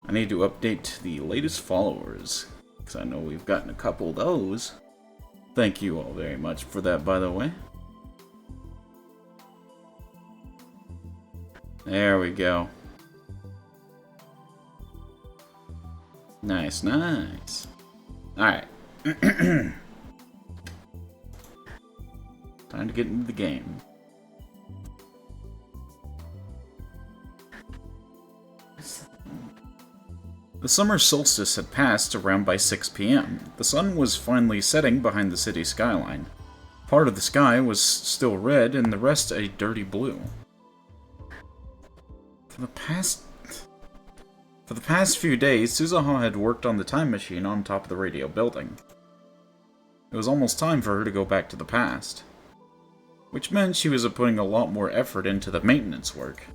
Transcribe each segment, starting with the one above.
I need to update the latest followers, because I know we've gotten a couple of those. Thank you all very much for that, by the way. There we go. Nice, nice. Alright. Time to get into the game. The summer solstice had passed around by 6 p.m. The sun was finally setting behind the city skyline. Part of the sky was still red and the rest a dirty blue. For the past few days, Suzuha had worked on the time machine on top of the radio building. It was almost time for her to go back to the past, which meant she was putting a lot more effort into the maintenance work.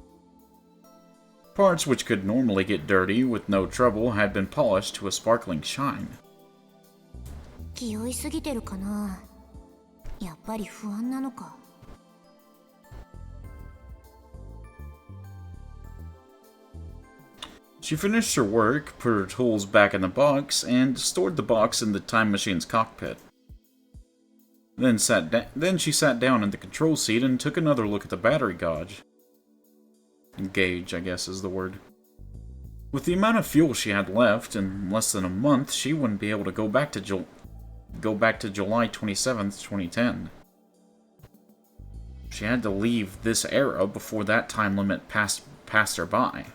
Parts which could normally get dirty with no trouble had been polished to a sparkling shine. 気負いすぎてるかな。やっぱり不安なのか。She finished her work, put her tools back in the box, and stored the box in the time machine's cockpit. Then she sat down in the control seat and took another look at the battery gauge. Gauge, I guess is the word. With the amount of fuel she had left, in less than a month, she wouldn't be able to go back to July 27th, 2010. She had to leave this era before that time limit passed her by.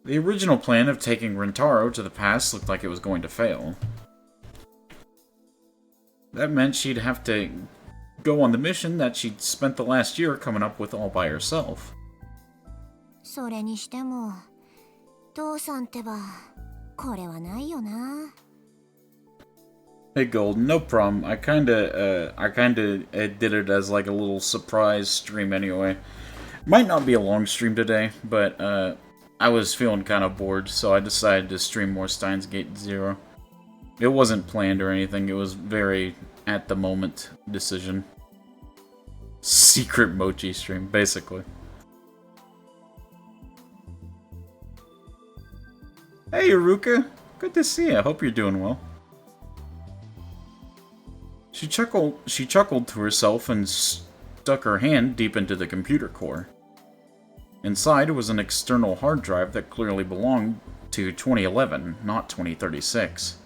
The original plan of taking Rentaro to the past looked like it was going to fail. That meant she'd have to go on the mission that she'd spent the last year coming up with all by herself. それにしても、父さんってば、これはないよな。Hey Gold, no problem. I kinda did it as like a little surprise stream anyway. Might not be a long stream today, but I was feeling kind of bored, so I decided to stream more Steins Gate 0. It wasn't planned or anything, it was very at-the-moment decision. Secret Mochi stream, basically. Hey, Iruka! Good to see you. I hope you're doing well. She chuckled to herself and stuck her hand deep into the computer core. Inside was an external hard drive that clearly belonged to 2011, not 2036.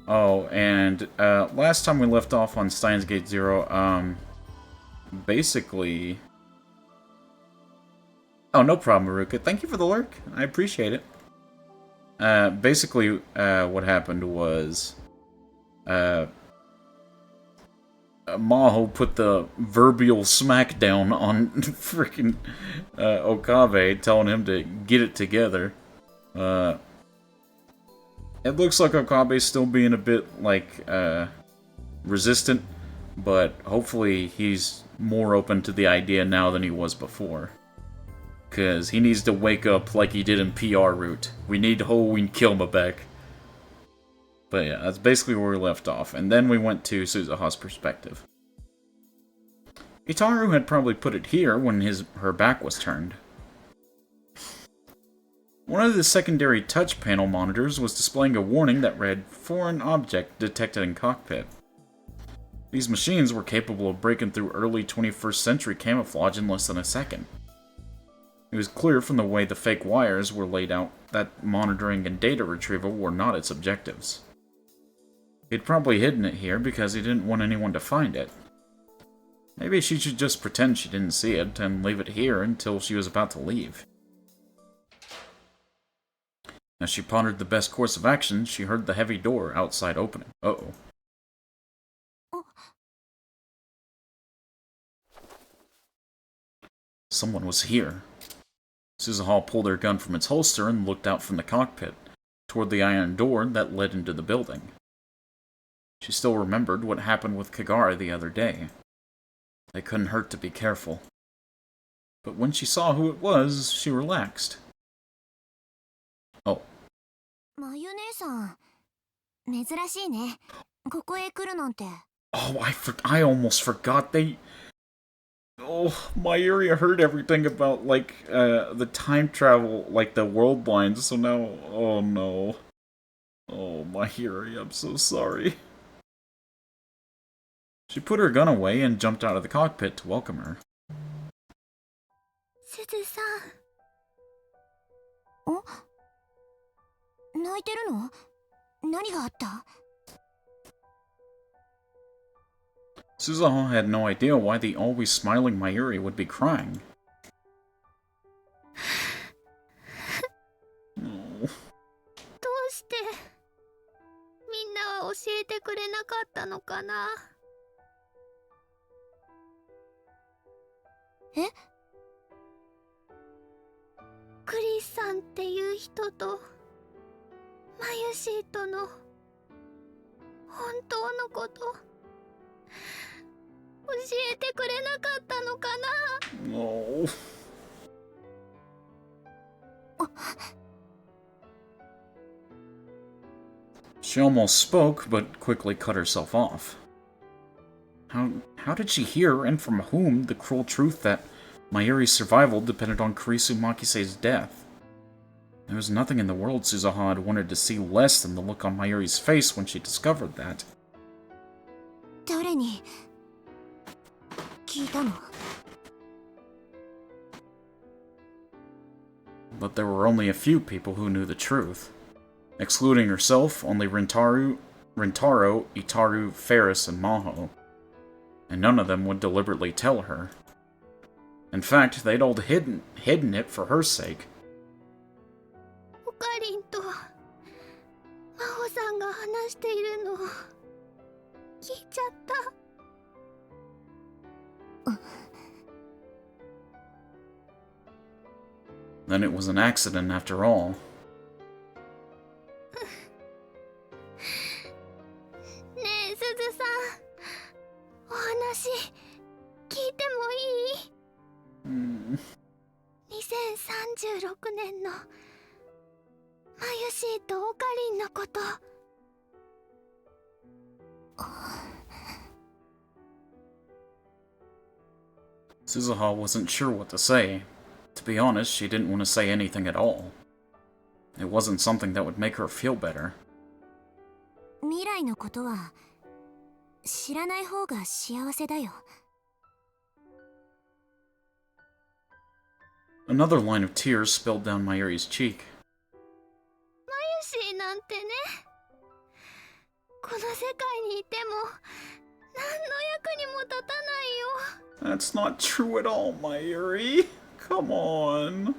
Oh, and last time we left off on Steins Gate 0, basically... Oh, no problem, Maruka. Thank you for the lurk. I appreciate it. Basically, what happened was... Maho put the verbal smackdown on freaking Okabe, telling him to get it together. It looks like Okabe's still being a bit, like, resistant, but hopefully he's more open to the idea now than he was before. Because he needs to wake up like he did in PR Route. We need Halloween Kilma back. But yeah, that's basically where we left off, and then we went to Suzuha's perspective. Itaru had probably put it here when her back was turned. One of the secondary touch panel monitors was displaying a warning that read, "Foreign object detected in cockpit." These machines were capable of breaking through early 21st century camouflage in less than a second. It was clear from the way the fake wires were laid out that monitoring and data retrieval were not its objectives. He'd probably hidden it here because he didn't want anyone to find it. Maybe she should just pretend she didn't see it and leave it here until she was about to leave. As she pondered the best course of action, she heard the heavy door outside opening. Uh-oh. Someone was here. Suzuha pulled her gun from its holster and looked out from the cockpit, toward the iron door that led into the building. She still remembered what happened with Kagara the other day. It couldn't hurt to be careful. But when she saw who it was, she relaxed. Oh. マユ姉さん、珍しいね。ここへ来るなんて。Oh, I almost forgot Oh, Mayuri heard everything about, like, the time travel, like the world blind, so now, oh no. Oh, Mayuri, I'm so sorry. She put her gun away and jumped out of the cockpit to welcome her. すずさん。泣いてるの？何があった？ Suzuha had no idea why the always smiling Mayuri would be crying. Oh. どうしてみんなは教えてくれなかったのかな？え？クリスさんっていう人とマユシーとの本当のこと教えてくれなかったのかな？ No. She almost spoke, but quickly cut herself off. How did she hear, and from whom, the cruel truth that Mayuri's survival depended on Kurisu Makise's death? There was nothing in the world Suzuha had wanted to see less than the look on Mayuri's face when she discovered that. 誰に聞いたの？ But there were only a few people who knew the truth. Excluding herself, only Rintaro, Itaru, Ferris, and Maho. And none of them would deliberately tell her. In fact, they'd all hidden it for her sake. オカリンと真帆さんが話しているのを聞いちゃった。Then it was an accident after all. ねえ、すずさん。お話聞いてもいい？ 2036年のマユシーとオカリンのこと。Suzuha wasn't sure what to say. To be honest, she didn't want to say anything at all. It wasn't something that would make her feel better. 未来のことは知らない方が幸せだよ。 Another line of tears spilled down Mayuri's cheek. マユシーなんてね、この世界にいても何の役にも立たないよ。 That's not true at all, Mayuri. Come on.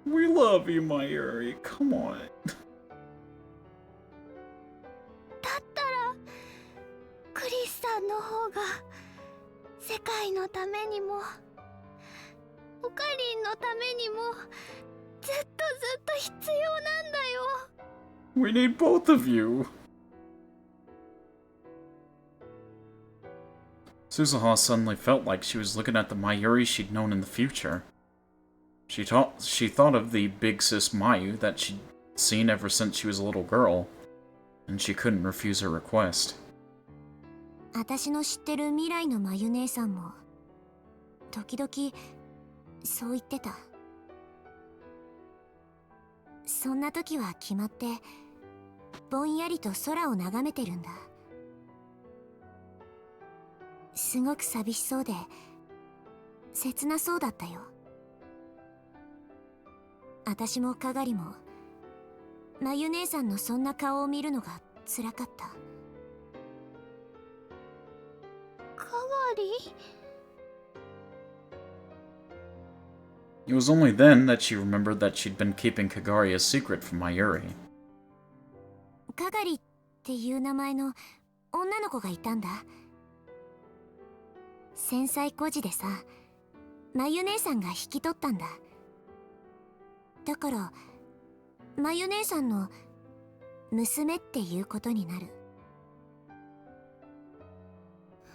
We love you, Mayuri. Come on. だったらクリスさんの方が世界のためにもオカリンのためにもずっと必要なんだよ。 We need both of you. Suzuha suddenly felt like she was looking at the Mayuri she'd known in the future. She thought of the big sis Mayu that she'd seen ever since she was a little girl, and she couldn't refuse her request. 私の知ってる未来のマユ姉さんも時々そう言ってた。そんな時は決まってぼんやりと空を眺めてるんだ。すごく寂しそうで切なそうだったよ。私もかがりもまゆ姉さんのそんな顔を見るのがつらかった。かがり？ It was only then that she remembered that she'd been keeping Kagari a secret from Mayuri. かがりっていう名前の女の子がいたんだ。繊細孤児でさ、まゆ姉さんが引き取ったんだ。だからまゆ姉さんの娘っていうことになる。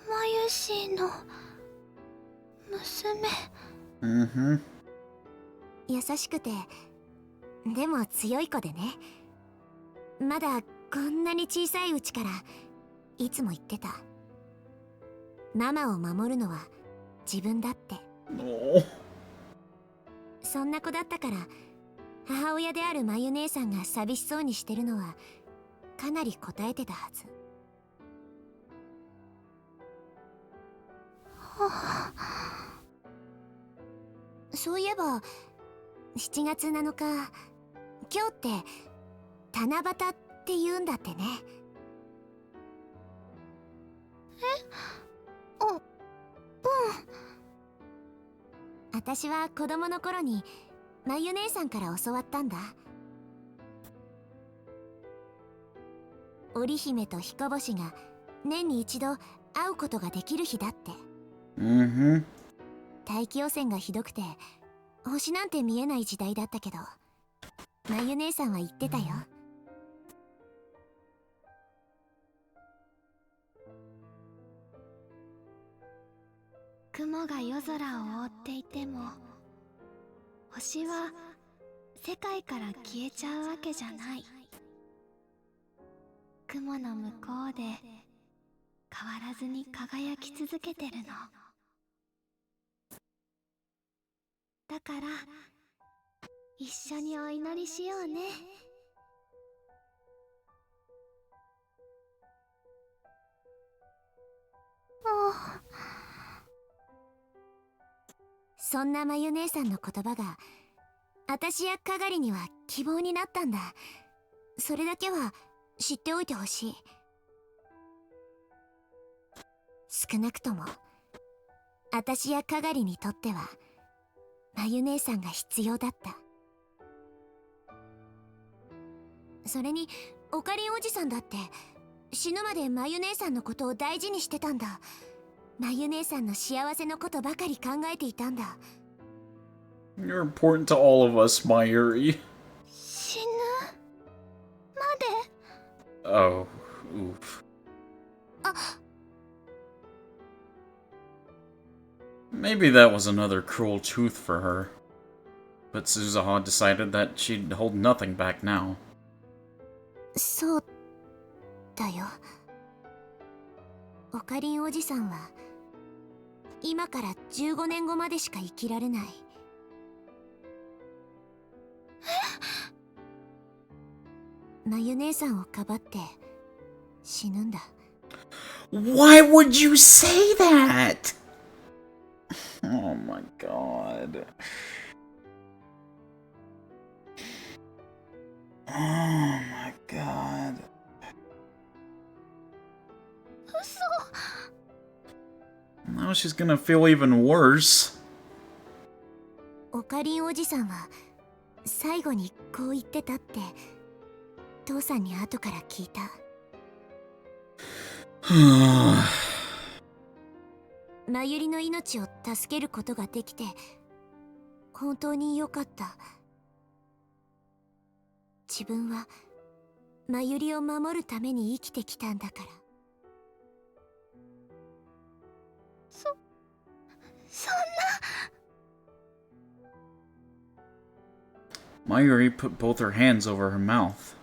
まゆしの娘。Mm-hmm. 優しくてでも強い子でね。まだこんなに小さいうちからいつも言ってた。ママを守るのは自分だって。Oh. そんな子だったから、母親であるまゆ姉さんが寂しそうにしてるのはかなり答えてたはず。そういえば7月7日、今日って七夕って言うんだってね。うん。私は子供の頃にまゆ姉さんから教わったんだ。織姫と彦星が年に一度会うことができる日だって。Mm-hmm. 大気汚染がひどくて星なんて見えない時代だったけど、まゆ姉さんは言ってたよ。雲が夜空を覆っていても、星は世界から消えちゃうわけじゃない。雲の向こうで変わらずに輝き続けてるの。だから一緒にお祈りしようね。そんなまゆ姉さんの言葉が私やかがりには希望になったんだ。それだけは知っておいてほしい。少なくとも私やかがりにとってはまゆ姉さんが必要だった。それにオカリンおじさんだって死ぬまでまゆ姉さんのことを大事にしてたんだ。まゆ姉さんの幸せのことばかり考えていたんだ。You're important to all of us, Mayuri. 死ぬまで。 Oh, oof. あ、 Maybe that was another cruel truth for her. But Suzuha decided that she'd hold nothing back now. そうだよ。オカリンおじさんは今から15年後までしか生きられない。まゆ姉さんをかばって死ぬんだ。 Why would you say that? Oh my god. Oh my god. 嘘。 Now she's gonna feel even worse. オカリンおじさんは最後にこう言ってたって父さんに後から聞いた。まゆりの命を助けることができて本当に良かった。自分はまゆりを守るために生きてきたんだから。そんな。 Mayuri put both her hands over her mouth.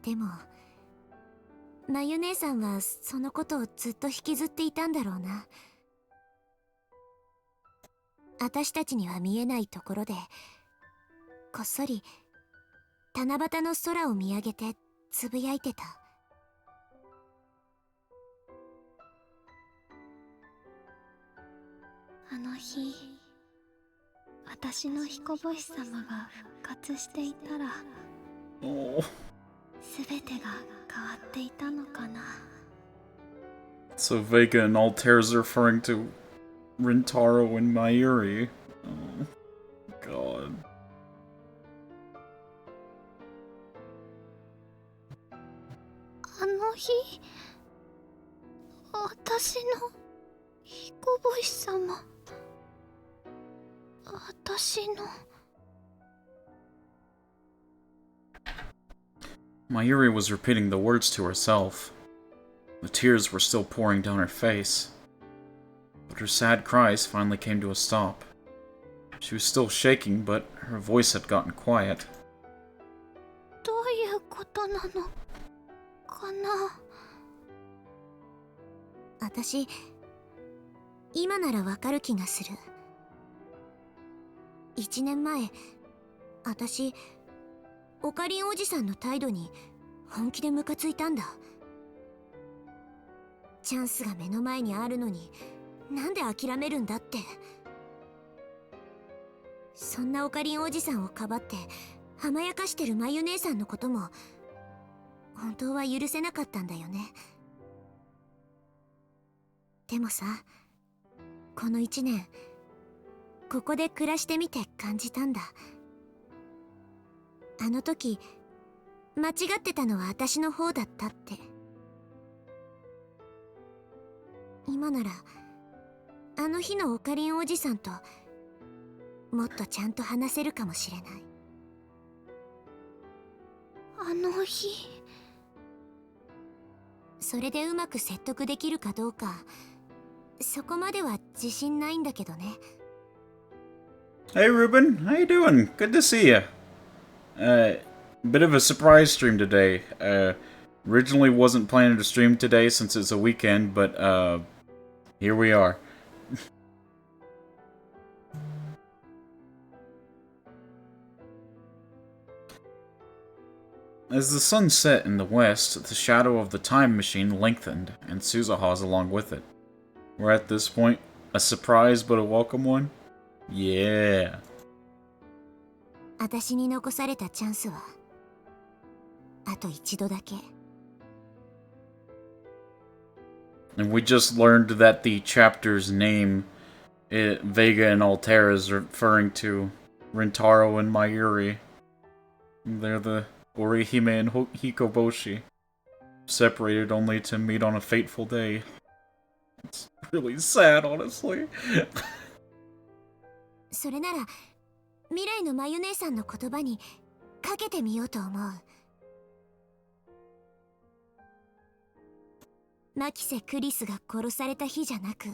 でもまゆ姉さんはそのことをずっと引きずっていたんだろうな。私たちには見えないところでこっそり七夕の空を見上げてつぶやいてた。あの日私の彦星様が復活していたら Oh. 全てが変わっていたのかな。 So Vega and Altair's referring to Rintaro and Mayuri. Oh, God. あの日私の彦星様、私の。 Mayuri was repeating the words to herself. The tears were still pouring down her face. But her sad cries finally came to a stop. She was still shaking, but her voice had gotten quiet. どういうことなのかな。私今ならわかる気がする。1年前、私オカリンおじさんの態度に本気でムカついたんだ。チャンスが目の前にあるのになんで諦めるんだって。そんなオカリンおじさんをかばって甘やかしてるまゆ姉さんのことも本当は許せなかったんだよね。でもさ、この1年ここで暮らしてみて感じたんだ。あの時間違ってたのは私の方だったって。今ならあの日のオカリンおじさんともっとちゃんと話せるかもしれない。あの日、それでうまく説得できるかどうかそこまでは自信ないんだけどね。 Hey Ruben, how you doing? Good to see you. Bit of a surprise stream today. Originally wasn't planning to stream today since it's a weekend, but here we are. As the sun set in the west, the shadow of the time machine lengthened, and Suzuha's along with it. We're at this point, a surprise but a welcome one? Yeah. 私に残されたチャンスはあと一度だけ。 And we just learned that the chapter's name, Vega and Altera, is referring to Rintaro and Mayuri. They're the Orihime and Hikoboshi, separated only to meet on a fateful day. It's really sad, honestly. それなら未来のまゆ姉さんの言葉にかけてみようと思う。マキセ・クリスが殺された日じゃなく、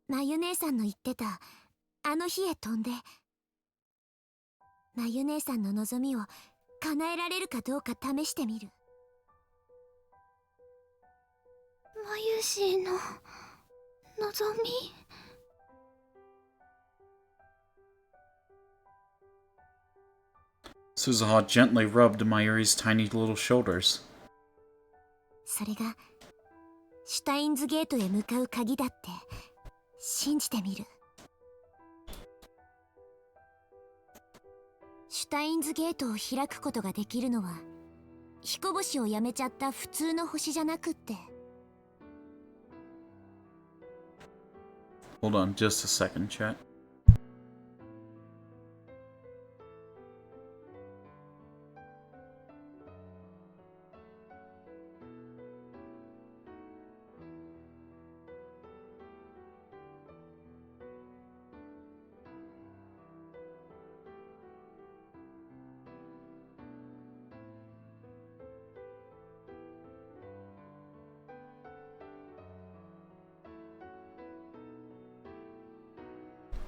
まゆ姉さんの言ってたあの日へ飛んで、まゆ姉さんの望みを叶えられるかどうか試してみる。まゆしの望み。Suzuha gently rubbed Mayuri's tiny little shoulders. それがシュタインズゲートへ向かう鍵だって信じてみる。シュタインズゲートを開くことができるのは彦星をやめちゃった普通の星じゃなくって。 Hold on just a second, chat.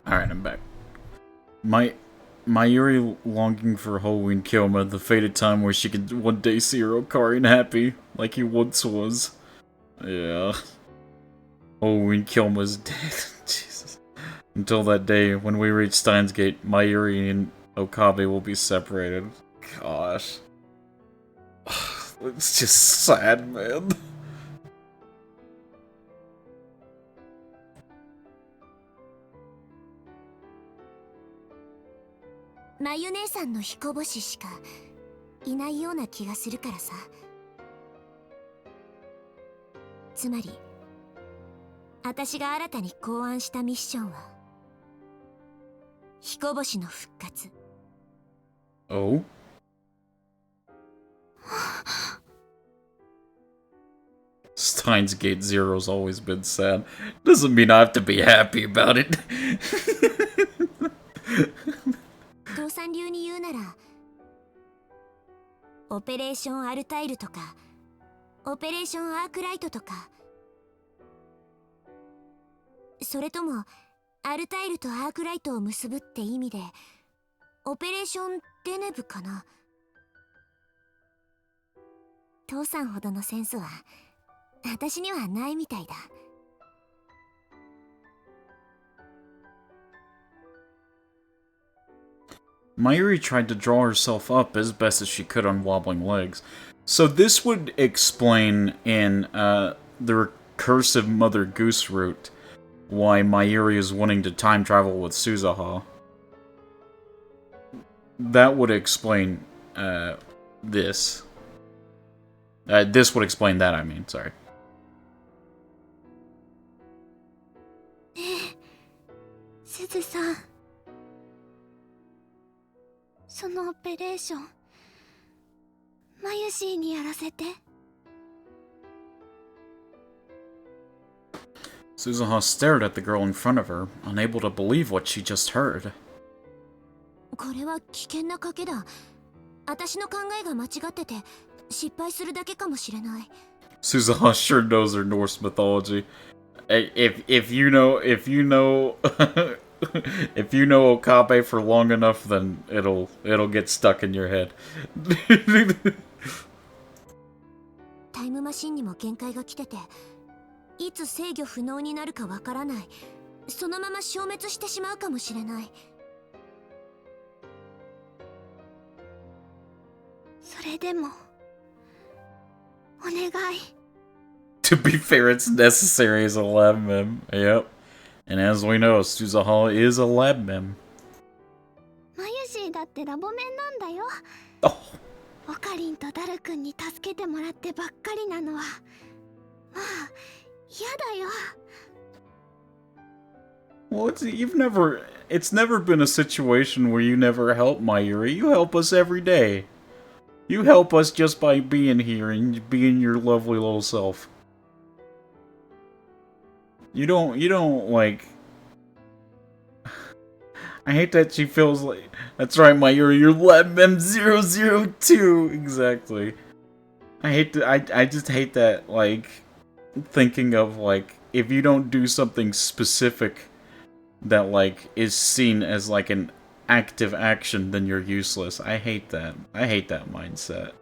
Alright, I'm back. Mayuri longing for Halloween Kyoma, the fated time where she could one day see her Okarin happy, like he once was. Yeah. Halloween Kyoma's dead. Jesus. Until that day, when we reach Steins Gate, Mayuri and Okabe will be separated. Gosh. It's just sad, man. まゆ姉さんの彦星しかいないような気がするからさ。つまり私が新たに考案したミッションは彦星の復活。 Oh? Steins Gate Zero's always been sad. Doesn't mean I have to be happy about it. 父さん流に言うならオペレーションアルタイルとかオペレーションアークライトとか、それともアルタイルとアークライトを結ぶって意味でオペレーションデネブかな。父さんほどのセンスは私にはないみたいだ。Mayuri tried to draw herself up as best as she could on wobbling legs. So this would explain in the recursive Mother Goose route why Mayuri is wanting to time travel with Suzuha. That would explain this. This would explain that, I mean, sorry. すずさん、そのオペレーション、マユシーにやらせて。Suzuha stared at the girl in front of her, unable to believe what she just heard. これは危険な賭けだ。私の考えが間違ってて、失敗するだけかもしれない。Suzuha sure knows her Norse mythology. If you know if you know Okabe for long enough, then it'll get stuck in your head. タイムマシンにも限界が来てて、いつ制御不能になるかわからない。そのまま消滅してしまうかもしれない。それでもお願い。To be fair, it's necessary as a lab mem. Yep. And as we know, Suzuha is a lab mem. マユシーだってラボメンなんだよ。Oh. オカリンとダル君に助けてもらってばっかりなのは、まあ嫌だよ。Well, it's never been a situation where you never help Mayuri. You help us every day. You help us just by being here and being your lovely little self. You don't like... I hate that she feels like... That's right, Mayuri, you're LabMem002! Exactly. I just hate that, like, thinking of, like, if you don't do something specific that, like, is seen as, like, an active action, then you're useless. I hate that. I hate that mindset.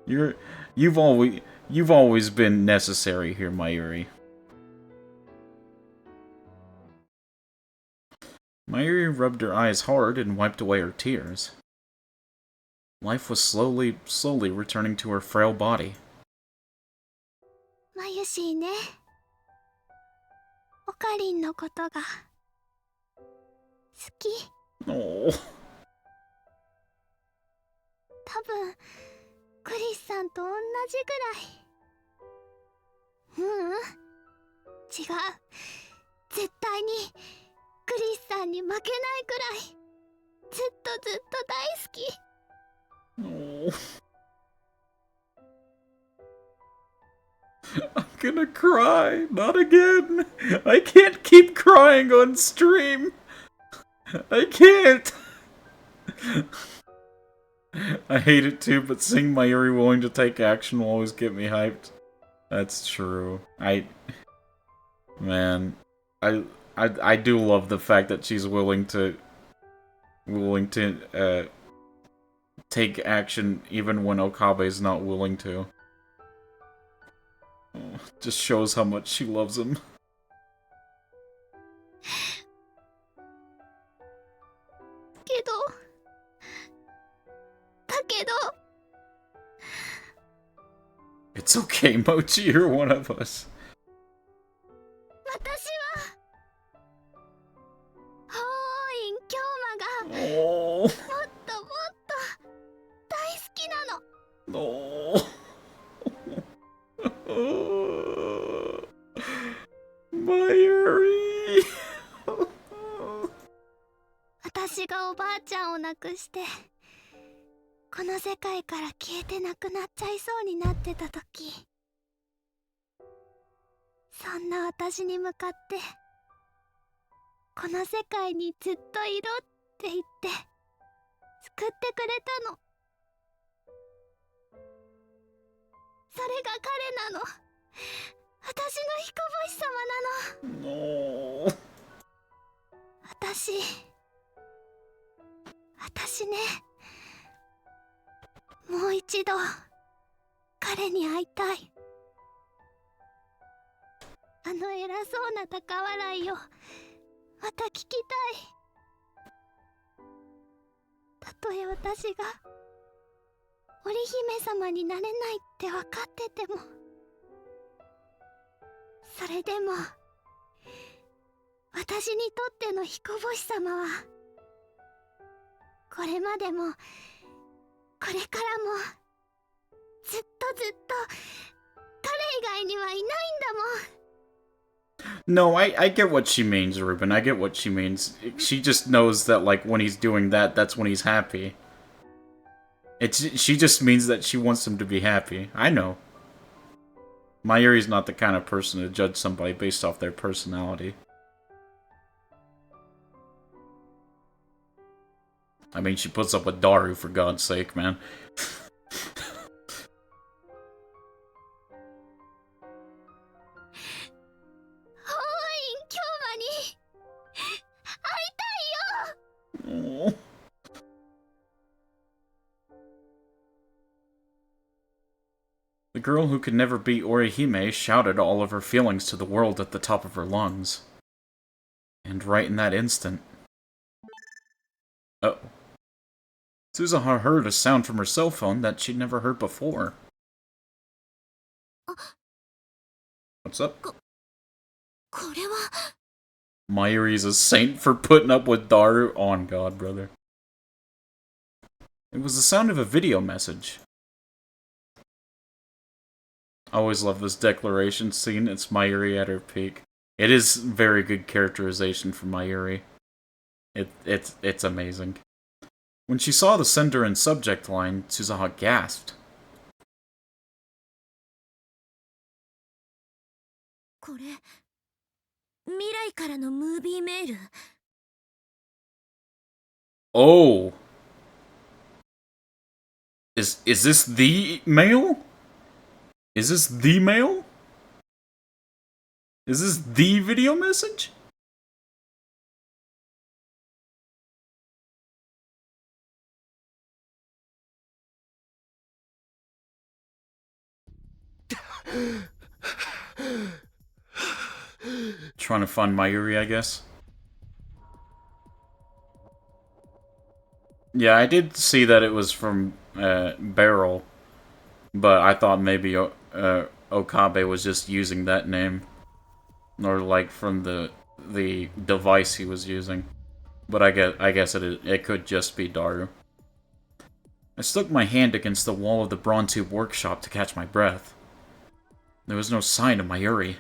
You've always been necessary here, Mayuri. Mayuri rubbed her eyes hard and wiped away her tears. Life was slowly returning to her frail body. マユシーね。オカリンのことが好き。Oh. 多分クリスさんと同じぐらい。違う。絶対にクリスさんに負けないくらいずっと大好き。Oh. I'm gonna cry. Not again. I can't keep crying on stream. I can't. I hate it too, but seeing Mayuri willing to take action will always get me hyped. That's true. I do love the fact that she's willing to take action even when Okabe's not willing to. Oh, just shows how much she loves him. だけど It's okay, Mochi, you're one of us. 私は法院京馬が Oh. もっと大好きなの。Oh. Mayuri. 私がおばあちゃんを亡くしてこの世界から消えてなくなっちゃいそうになってた時、そんな私に向かってこの世界にずっといろって言って救ってくれたの。それが彼なの。私の彦星様なの。No. 私ね、もう一度彼に会いたい。あの偉そうな高笑いをまた聞きたい。たとえ私が織姫様になれないって分かってても、それでも私にとっての彦星様はこれまでもこれからもずっとずっと彼以外にはいないんだもん。No, I get what she means, Ruben. I get what she means. She just knows that, like, when he's doing that, that's when he's happy. She just means that she wants him to be happy. I know. Mayuri's not the kind of person to judge somebody based off their personality. I mean, she puts up with Daru, for God's sake, man. おー。 The girl who could never be Orihime shouted all of her feelings to the world at the top of her lungs. And right in that instant... Oh. Suzuha heard a sound from her cell phone that she'd never heard before. What's up? Mayuri's a saint for putting up with Daru. On God, brother. It was the sound of a video message. I always love this declaration scene. It's Mayuri at her peak. It is very good characterization for Mayuri. It's amazing. When she saw the sender and subject line, Suzuha gasped. Oh! Is this the mail? Is this the mail? Is this the video message? Trying to find Mayuri, I guess. Yeah, I did see that it was from Beryl, but I thought maybe Okabe was just using that name, or like from the device he was using. But I guess it could just be Daru. I stuck my hand against the wall of the Bronze-Tube workshop to catch my breath. There was no sign of Mayuri.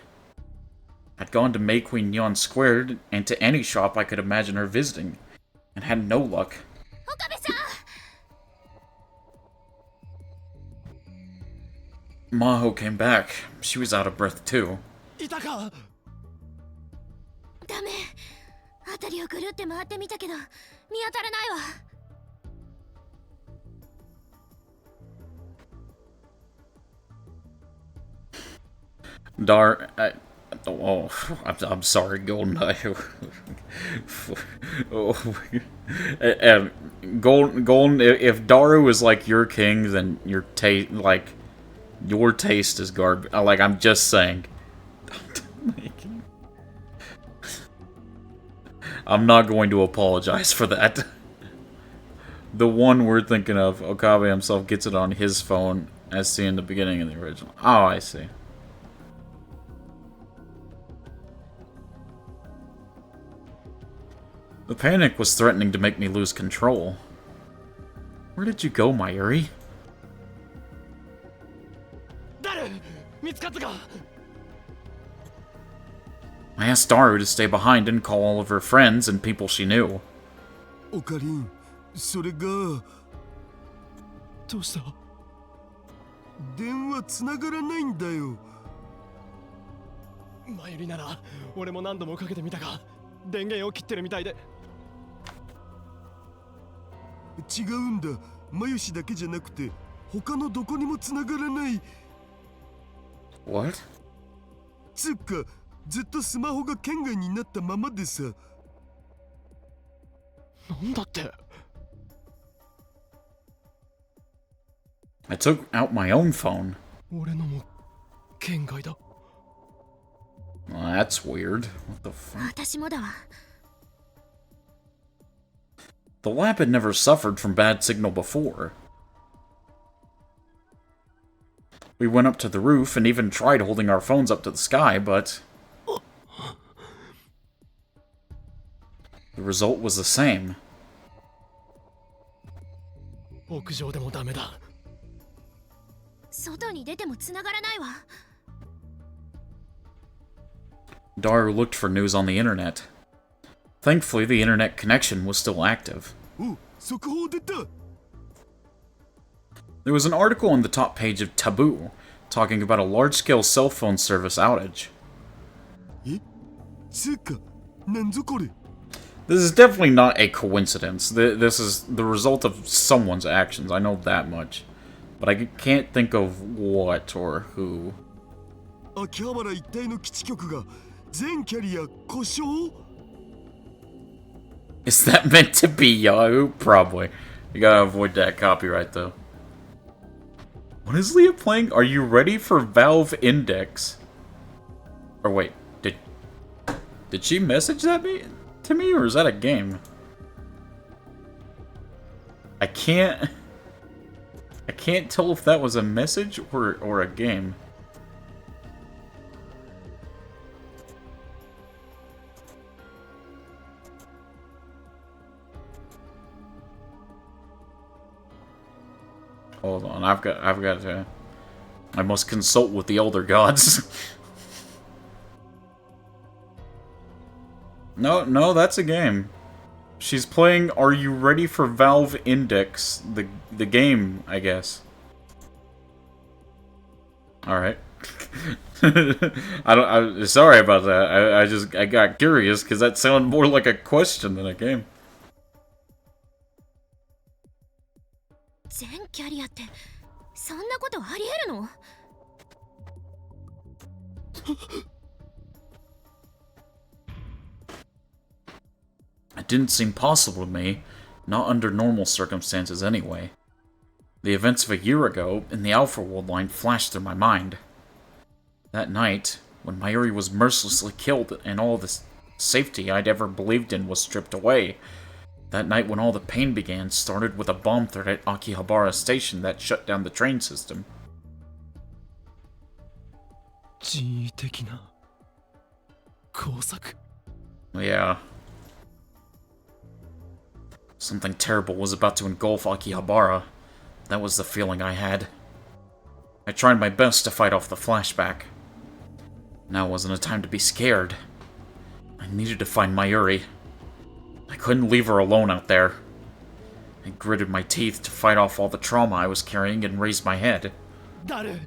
I'd gone to May Queen Neon Square and to any shop I could imagine her visiting, and had no luck. Maho came back. She was out of breath too. I'm sorry, Golden Eye. And Golden, if Daru is like your king, then your taste is garbage. Like, I'm just saying. I'm not going to apologize for that. The one we're thinking of, Okabe himself gets it on his phone, as seen in the beginning of the original. Oh, I see. The panic was threatening to make me lose control. Where did you go, Mayuri? I asked Daru to stay behind and call all of her friends and people she knew. Okarin, それがどうした?電話つながらないんだよ。マユリなら俺も何度もかけてみたが電源を切ってるみたいで。違うんだ。マユシだけじゃなくて他のどこにもつながらない。What? つうかずっとスマホが圏外になったままでさ。なんだって。I took out my own phone. 俺のも圏外だ。Well, that's weird. What the fuck? 私もだわ。 The lab had never suffered from bad signal before. We went up to the roof and even tried holding our phones up to the sky, but the result was the same. 屋上でもダメだ。外に出ても繋がらないわ。 Daru looked for news on the internet. Thankfully, the internet connection was still active. お、速報出た。 There was an article on the top page of Taboo talking about a large-scale cell phone service outage. え、つうか、なんぞこれ。 This is definitely not a coincidence. This is the result of someone's actions. I know that much. But I can't think of what or who. 秋葉原一帯の基地局が全キャリア故障？ Is that meant to be Yahoo? Probably. You gotta avoid that copyright, though. What is Leah playing? Are you ready for Valve Index? Or wait, did she message that to me, or is that a game? I can't tell if that was a message or a game. Hold on, I've got to. I must consult with the elder gods. No, that's a game. She's playing Are You Ready for Valve Index, the game, I guess. Alright. Sorry about that. I got curious because that sounded more like a question than a game. 全キャリアってそんなことありえるの？ It didn't seem possible to me, not under normal circumstances anyway. The events of a year ago in the Alpha World line flashed through my mind. That night, when Mayuri was mercilessly killed and all the safety I'd ever believed in was stripped away. That night when all the pain began started with a bomb threat at Akihabara Station that shut down the train system. 人為的な工作。 Yeah. Something terrible was about to engulf Akihabara. That was the feeling I had. I tried my best to fight off the flashback. Now wasn't a time to be scared. I needed to find Mayuri. I couldn't leave her alone out there. I gritted my teeth to fight off all the trauma I was carrying and raised my head. ダル、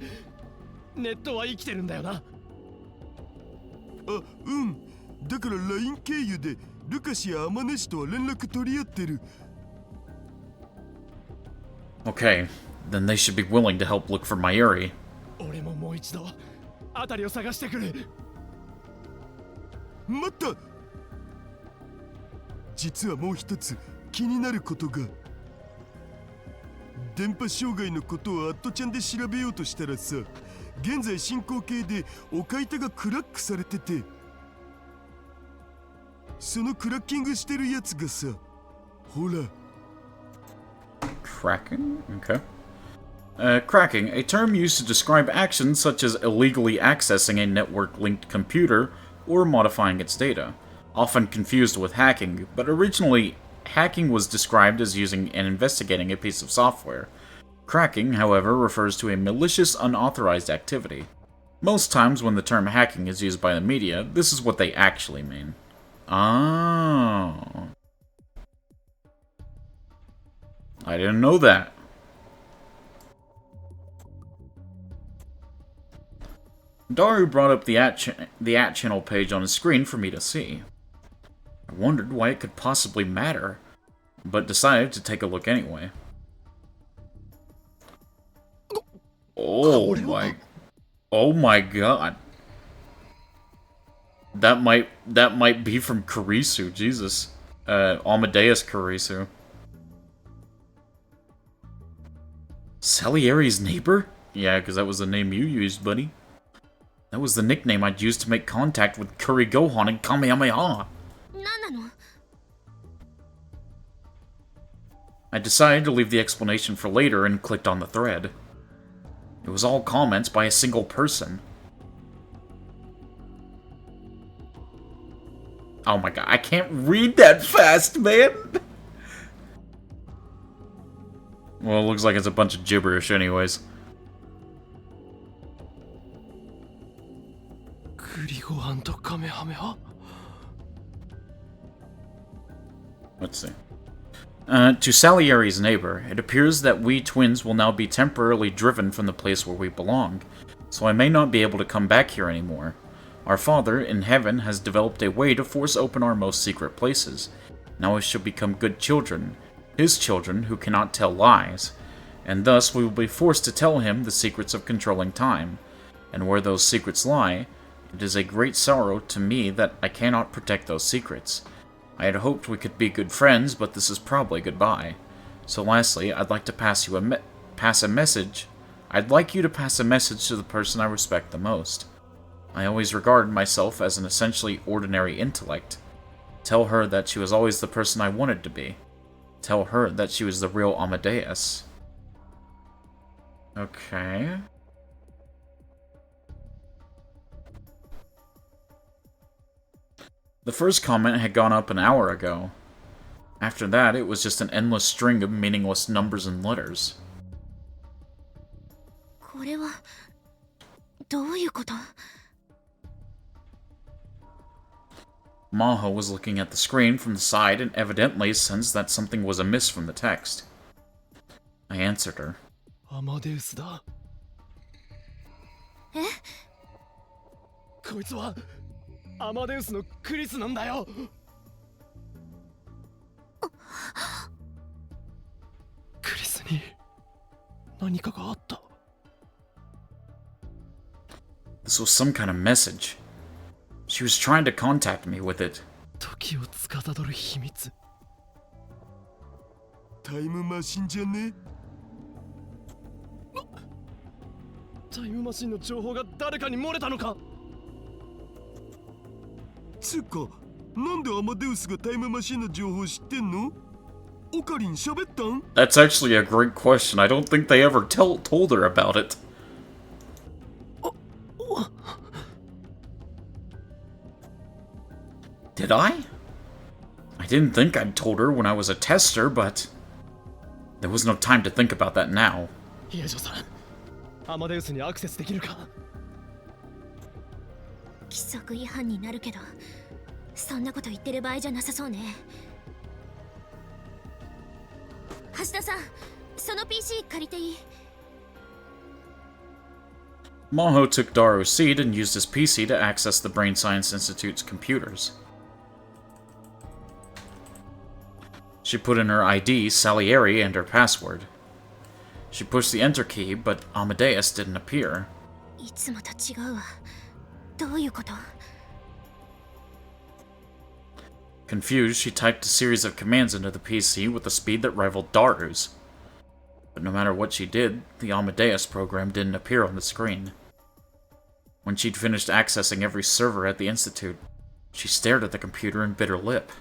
ネットは生きてるんだよな。あ、うん。だから LINE 経由でルカシやアマネシとは連絡取り合ってる。 Okay, then they should be willing to help look for Mayuri. 俺ももう一度辺りを探してくる。待った。実はもう一つ気になることが。電波障害のことをアットちゃんで調べようとしたらさ、現在進行形でお買い手がクラックされてて、そのクラッキングしてるやつがさ、ほら。 Cracking? Okay. Cracking, a term used to describe actions such as illegally accessing a network-linked computer or modifying its data. Often confused with hacking, but originally hacking was described as using and investigating a piece of software. Cracking, however, refers to a malicious, unauthorized activity. Most times when the term hacking is used by the media, this is what they actually mean. Oh. I didn't know that. Daru brought up the at channel page on his screen for me to see. I wondered why it could possibly matter, but decided to take a look anyway. Oh my god. That might be from Kurisu, Jesus. Amadeus Kurisu. Salieri's neighbor? Yeah, because that was the name you used, buddy. That was the nickname I'd used to make contact with Curry Gohan and Kamehameha. 何なの？ I decided to leave the explanation for later and clicked on the thread. It was all comments by a single person. Oh my god, I can't read that fast, man! Well, it looks like it's a bunch of gibberish anyways. 栗ご飯とカメハメハ Let's see. To Salieri's neighbor, it appears that we twins will now be temporarily driven from the place where we belong, so I may not be able to come back here anymore. Our Father, in heaven, has developed a way to force open our most secret places. Now we shall become good children, his children who cannot tell lies, and thus we will be forced to tell him the secrets of controlling time. And where those secrets lie, it is a great sorrow to me that I cannot protect those secrets. I had hoped we could be good friends, but this is probably goodbye. So lastly, I'd like to pass you a message. I'd like you to pass a message to the person I respect the most. I always regarded myself as an essentially ordinary intellect. Tell her that she was always the person I wanted to be. Tell her that she was the real Amadeus. Okay. The first comment had gone up an hour ago. After that, it was just an endless string of meaningless numbers and letters. これはどういうこと？ Maho was looking at the screen from the side and evidently sensed that something was amiss from the text. I answered her. アマデウスだ。え？こいつはアマデウスのクリスなんだよ。クリスに何かがあった。 This was some kind of message. She was trying to contact me with it. 時を司る秘密。タイムマシンじゃね？タイムマシンの情報が誰かに漏れたのか。つうか、なんでアマデウスがタイムマシンの情報知ってんの？オカリン喋ったん？ That's actually a great question. I don't think they ever told her about it. Did I? I didn't think I'd told her when I was a tester, but there was no time to think about that now. ヒエジョさん、アマデウスにアクセスできるか。規則違反になるけど、そんなこと言ってる場合じゃなさそうね。橋田さん、その PC 借りていい？ Maho took Daru's seat and used his PC to access the Brain Science Institute's computers. She put in her ID, Salieri, and her password. She pushed the enter key, but Amadeus didn't appear. いつもと違うわ。どういうこと？ Confused, she typed a series of commands into the PC with a speed that rivaled Daru's. But no matter what she did, the Amadeus program didn't appear on the screen. When she'd finished accessing every server at the Institute, she stared at the computer and bit her lip.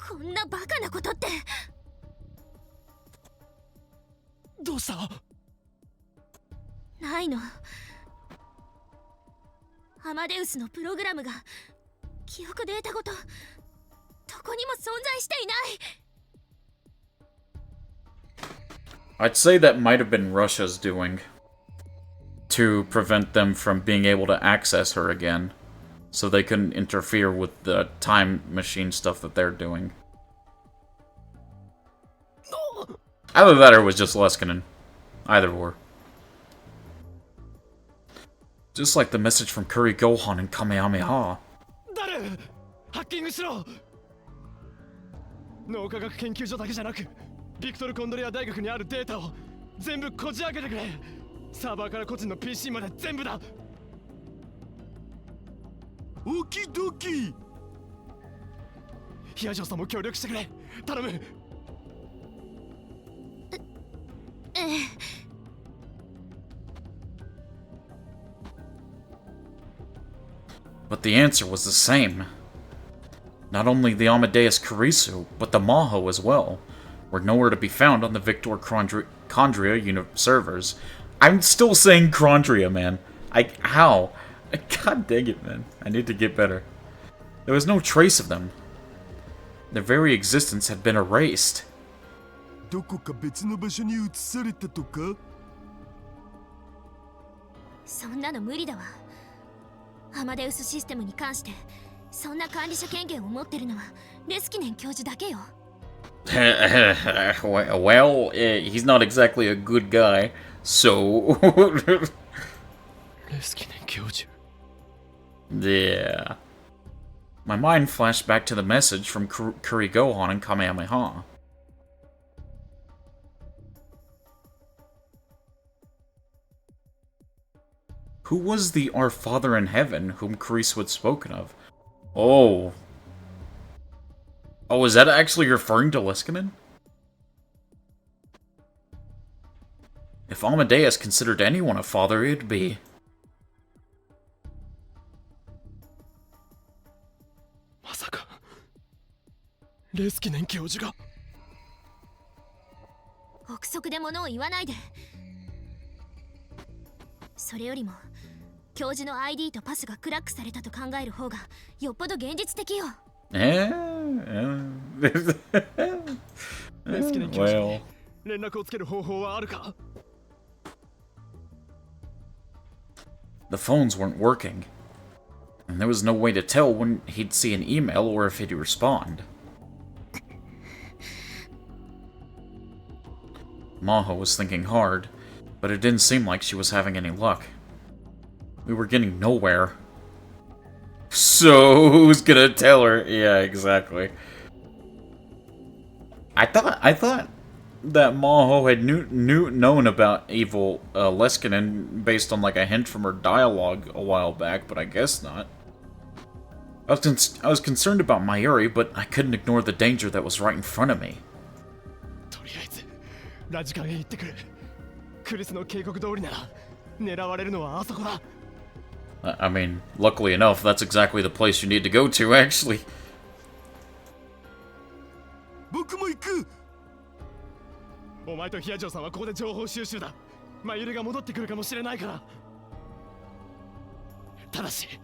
こんなバカなことって。どうした？ないの。アマデウスのプログラムが記憶データごとどこにも存在していない。 I'd say that might have been Russia's doing to prevent them from being able to access her again, so they couldn't interfere with the time machine stuff that they're doing. Either that or it was just Leskinen. Either or. Just like the message from Curry Gohan and Kamehameha. 誰？ハッキングしろ。脳科学研究所だけじゃなく、ビクトル・コンドリア大学にあるデータを全部こじ開けてくれ。サーバーから個人の PC まで全部だ。オキドキ。ヒアジョさんも協力してくれ。頼む。But the answer was the same. Not only the Amadeus Kurisu, but the Maho as well, were nowhere to be found on the Victor Chondria servers. I'm still saying Chondria, man. How? God dang it, man. I need to get better. There was no trace of them. Their very existence had been erased. どこか別の場所に移されたとか？そんなの無理だわ。アマデウスシステムに関してそんな管理者権限を持ってるのはレスキネン教授だけよ。Well, he's not exactly a good guy, so... レスキネン教授。 Yeah. My mind flashed back to the message from Kurigohan and Kamehameha. Who was the Our Father in Heaven whom Kurisu had spoken of? Oh. Oh, is that actually referring to Liskanen? If Amadeus considered anyone a father, it'd be... まさかレスキネン教授が。憶測で物を言わないで。それよりも教授の ID とパスがクラックされたと考える方がよっぽど現実的よ。レスキネン教授に連絡をつける方法はあるか？ The phones weren't working, and there was no way to tell when he'd see an email or if he'd respond. Maho was thinking hard, but it didn't seem like she was having any luck. We were getting nowhere. So who's gonna tell her? Yeah, exactly. I thought that Maho had known about evil Leskinen based on like a hint from her dialogue a while back, but I guess not. I was concerned about Mayuri, but I couldn't ignore the danger that was right in front of me. とりあえずラジカンへ行ってくる。クリスの警告通りなら狙われるのはあそこだ。 I mean, luckily enough, that's exactly the place you need to go to, actually. 僕も行く。お前とヒアジョーさんはここで情報収集だ。マユリが戻ってくるかもしれないから。ただし、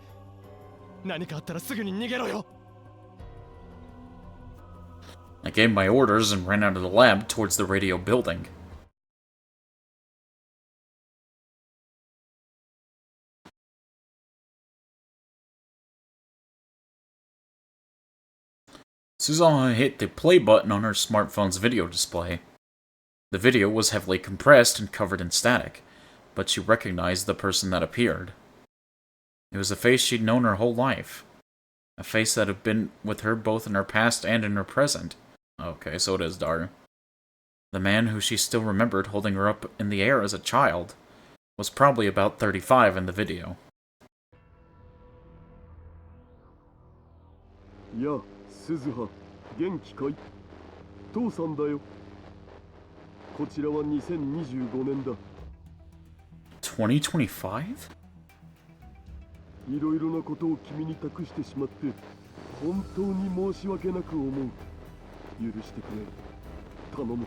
何かあったらすぐに逃げろよ。 I gave my orders and ran out of the lab towards the radio building. Suzuha hit the play button on her smartphone's video display. The video was heavily compressed and covered in static, but she recognized the person that appeared. It was a face she'd known her whole life. A face that had been with her both in her past and in her present. Okay, so it is Daru. The man who she still remembered holding her up in the air as a child was probably about 35 in the video. やあ、鈴葉、元気かい？父さんだよ。こちらは2025年だ。2025? いろいろなことを君に託してしまって本当に申し訳なく思う。許してくれ。頼む。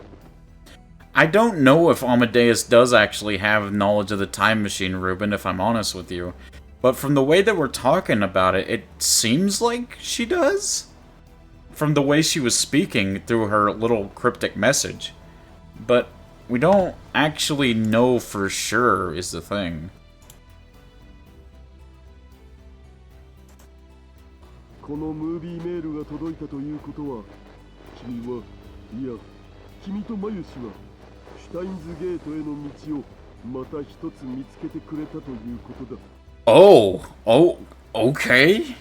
I don't know if Amadeus does actually have knowledge of the time machine, Ruben, if I'm honest with you. But from the way that we're talking about it, it seems like she does? From the way she was speaking through her little cryptic message. But we don't actually know for sure is the thing. このムービーメールが届いたということは、君はいや、君とマユシはシュタインズゲートへの道をまた一つ見つけてくれたということだ。Oh, okay.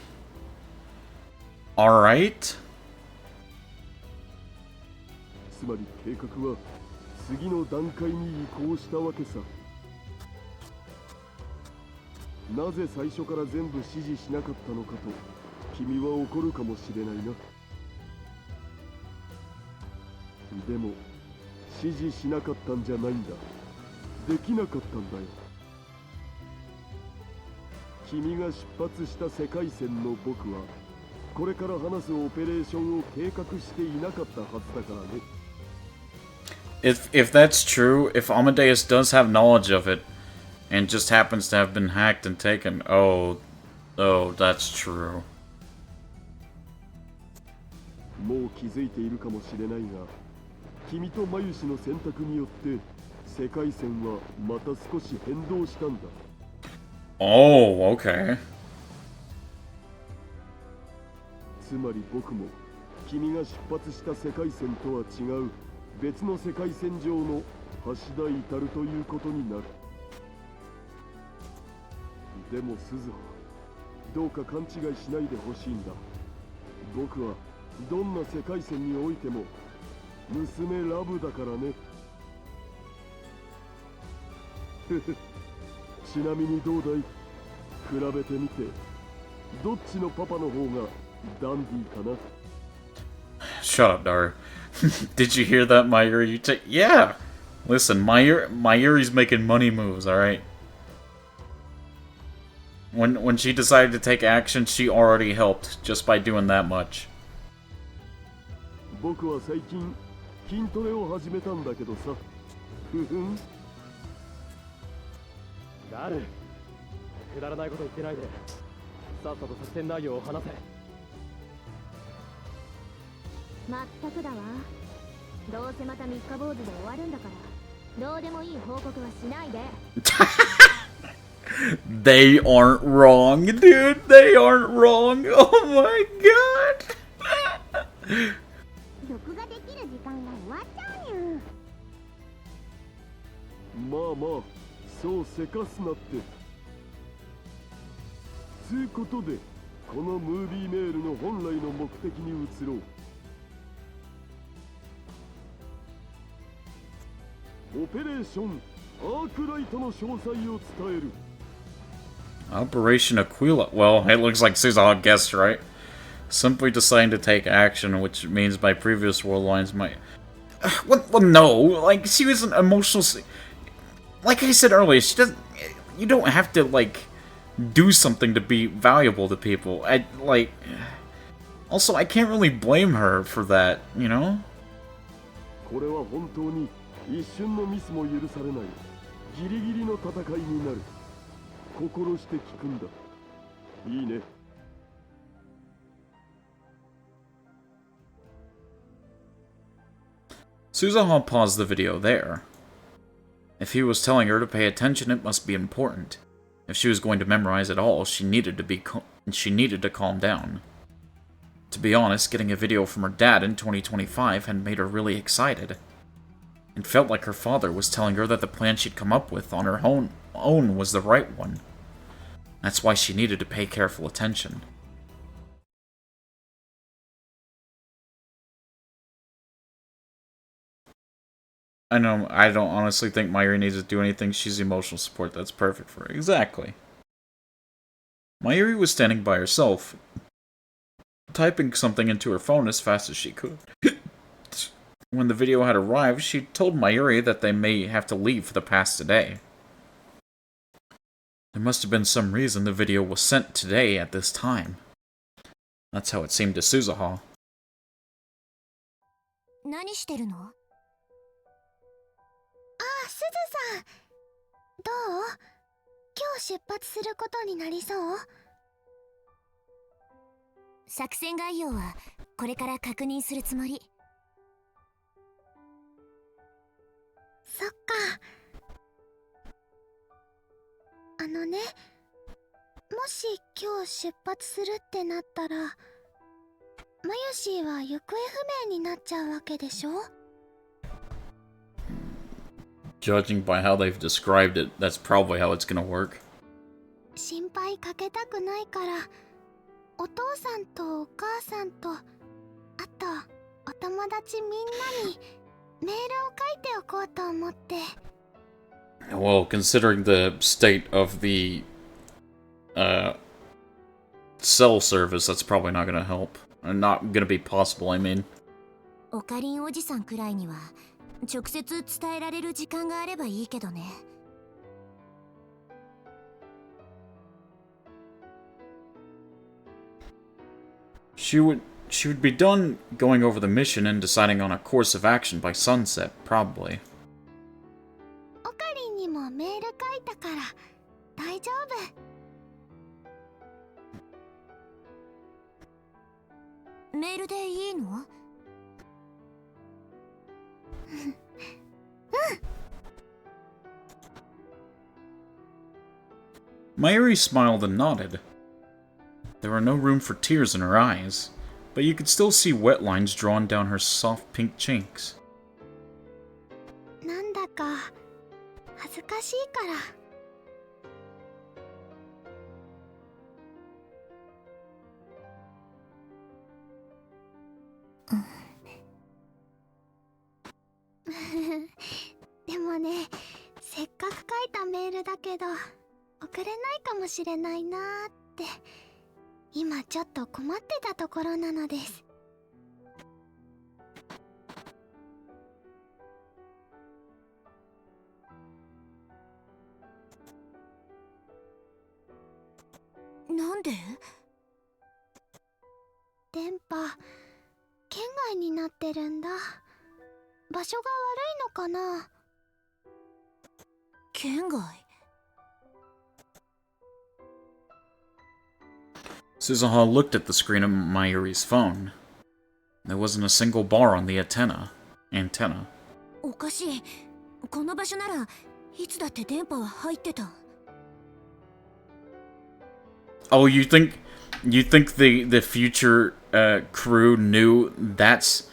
Alright. つまり計画は次の段階に移行したわけさ。なぜ最初から全部指示しなかったのかと君は怒るかもしれないな。でも指示しなかったんじゃないんだ。できなかったんだよ。君が出発した世界線の僕はこれから話すオペレーションを計画していなかったはずだからね。If that's true, if Amadeus does have knowledge of it, and just happens to have been hacked and taken, oh, that's true. もう気づいているかもしれないが、君とマユシの選択によって世界線はまた少し変動したんだ。Oh, okay. つまり僕も君が出発した世界線とは違う別の世界線上の橋田至るということになる。でも鈴葉、どうか勘違いしないでほしいんだ。僕はどんな世界線においても娘ラブだからね。ちなみにどうだい？比べてみてどっちのパパの方がダンディーかな？ Shut up, Dar. Did you hear that, Mayuri? Yeah! Listen, Mayuri's making money moves, alright? When she decided to take action, she already helped just by doing that much. 僕は最近筋トレを始めたんだけどさ。ふふん。誰？くだらないこと言ってないで、さっさと作戦内容を話せ。まったくだわ。どうせまた三日坊主で終わるんだから、どうでもいい報告はしないで。They aren't wrong, dude. They aren't wrong. Oh my god. 録画できる時間が終わっちゃうにゃん。まあまあ、そうせかすなって。つうことで、このムービーメールの本来の目的に移ろう。オペレーションアークライトの詳細を伝える。Operation Aquila. Well, it looks like Suzaha guessed right. Simply deciding to take action, which means by previous world lines might... Well, no. Like, she was an emotional... Like I said earlier, she doesn't... You don't have to, like, do something to be valuable to people. Also, I can't really blame her for that, you know? これは本当に一瞬のミスも許されないギリギリの戦いになる。心して聞くんだ。いいね。Suzaha paused the video there. If he was telling her to pay attention, it must be important. If she was going to memorize it all, she needed to calm down. To be honest, getting a video from her dad in 2025 had made her really excited. It felt like her father was telling her that the plan she'd come up with on her own was the right one. That's why she needed to pay careful attention. I know, I don't honestly think Mayuri needs to do anything. She's emotional support. That's perfect for her. Exactly. Mayuri was standing by herself, typing something into her phone as fast as she could. When the video had arrived, she told Mayuri that they may have to leave for the past today. There must have been some reason the video was sent today at this time. That's how it seemed to Suzaha. 何してるの？ああ、すずさん。どう？今日出発することになりそう？作戦概要はこれから確認するつもり。そっか。あのね、もし今日出発するってなったら、マユシーは行方不明になっちゃうわけでしょ？ Judging by how they've described it, that's probably how it's gonna work. 心配かけたくないから、お父さんとお母さんと、あとお友達みんなにメールを書いておこうと思って。Well, considering the state of the cell service, that's probably not gonna help. Or not gonna be possible, I mean. オカリンおじさんくらいには直接伝えられる時間があればいいけどね。She would be done going over the mission and deciding on a course of action by sunset, probably. オカリンにもメール書いたから大丈夫。メールでいいの？Mayuri smiled and nodded. There were no room for tears in her eyes, but you could still see wet lines drawn down her soft pink cheeks. なんだか恥ずかしいから。でもね、せっかく書いたメールだけど送れないかもしれないなーって今ちょっと困ってたところなのです。なんで？電波圏外になってるんだ。場所が悪いのかな？圏外？ Suzuha looked at the screen of Mayuri's phone. There wasn't a single bar on the antenna. おかしい。この場所ならいつだって電波は入ってた。 Oh, you think the future crew knew that's...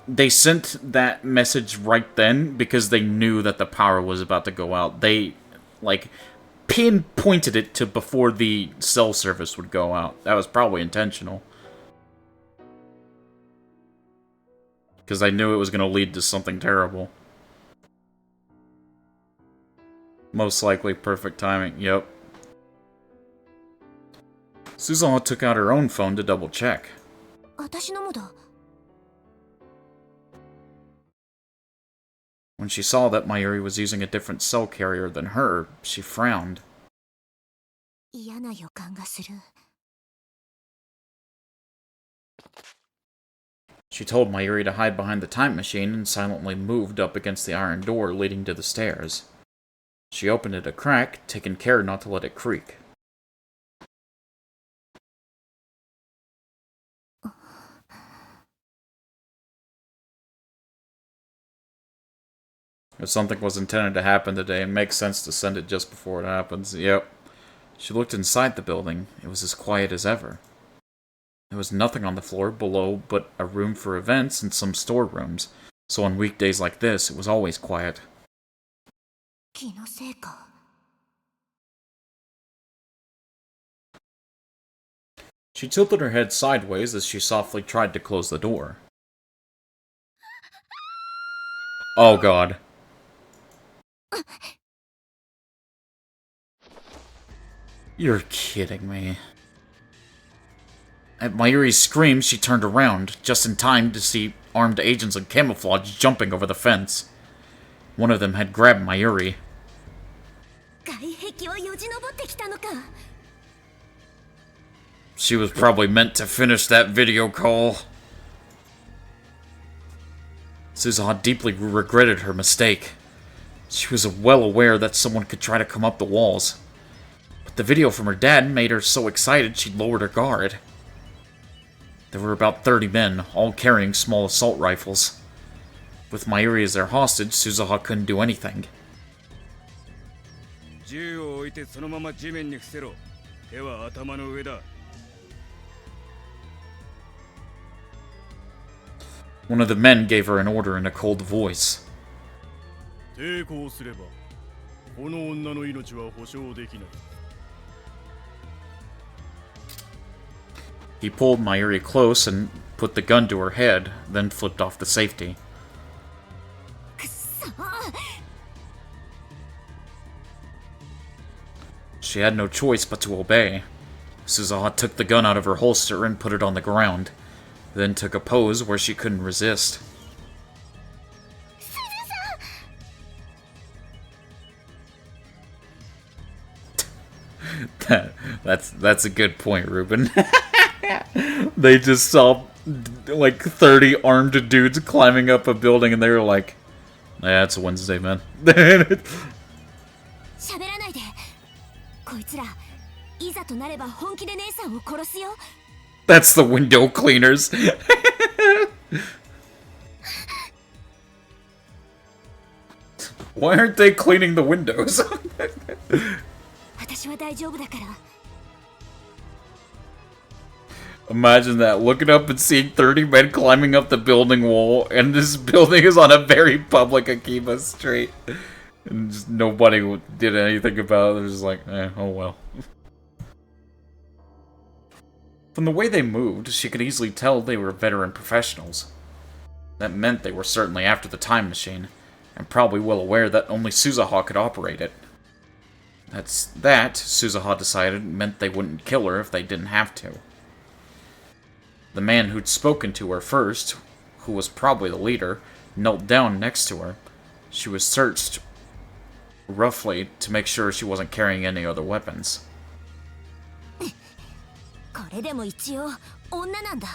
They sent that message right then because they knew that the power was about to go out. They, like, pinpointed it to before the cell service would go out. That was probably intentional. Because I knew it was going to lead to something terrible. Most likely perfect timing, yep. Suzuha took out her own phone to double check. 私のもだ。 When she saw that Mayuri was using a different cell carrier than her, she frowned. 嫌な予感がする。 She told Mayuri to hide behind the time machine and silently moved up against the iron door leading to the stairs. She opened it a crack, taking care not to let it creak. If something was intended to happen today, it makes sense to send it just before it happens. Yep. She looked inside the building. It was as quiet as ever. There was nothing on the floor below but a room for events and some storerooms, so on weekdays like this, it was always quiet. 気のせいか。 She tilted her head sideways as she softly tried to close the door. Oh god. You're kidding me. At Mayuri's scream, she turned around, just in time to see armed agents in camouflage jumping over the fence. One of them had grabbed Mayuri. 外壁をよじ登ってきたのか。 She was probably meant to finish that video call. Suzuha deeply regretted her mistake. She was well aware that someone could try to come up the walls. But the video from her dad made her so excited she lowered her guard. There were about 30 men, all carrying small assault rifles. With Mayuri as their hostage, Suzuha couldn't do anything. 銃を置いてそのまま地面に伏せろ。手は頭の上だ。 One of the men gave her an order in a cold voice. 抵抗すればこの女の命は保証できない。 He pulled Mayuri close and put the gun to her head, then flipped off the safety. くっそ。 She had no choice but to obey. Suzuha took the gun out of her holster and put it on the ground, then took a pose where she couldn't resist. That's a good point, Ruben. They just saw like 30 armed dudes climbing up a building, and they were like, "Yeah, it's a Wednesday, man." 喋らないで。こいつらいざとなれば本気で姉さんを殺すよ。 That's the window cleaners. Why aren't they cleaning the windows? 私は大丈夫だから。 Imagine that, looking up and seeing 30 men climbing up the building wall, and this building is on a very public Akiba street. And just nobody did anything about it. They're just like, oh well. From the way they moved, she could easily tell they were veteran professionals. That meant they were certainly after the time machine, and probably well aware that only Suzuha could operate it. That, Suzuha decided, meant they wouldn't kill her if they didn't have to. The man who'd spoken to her first, who was probably the leader, knelt down next to her. She was searched roughly to make sure she wasn't carrying any other weapons. これでも一応女なんだ。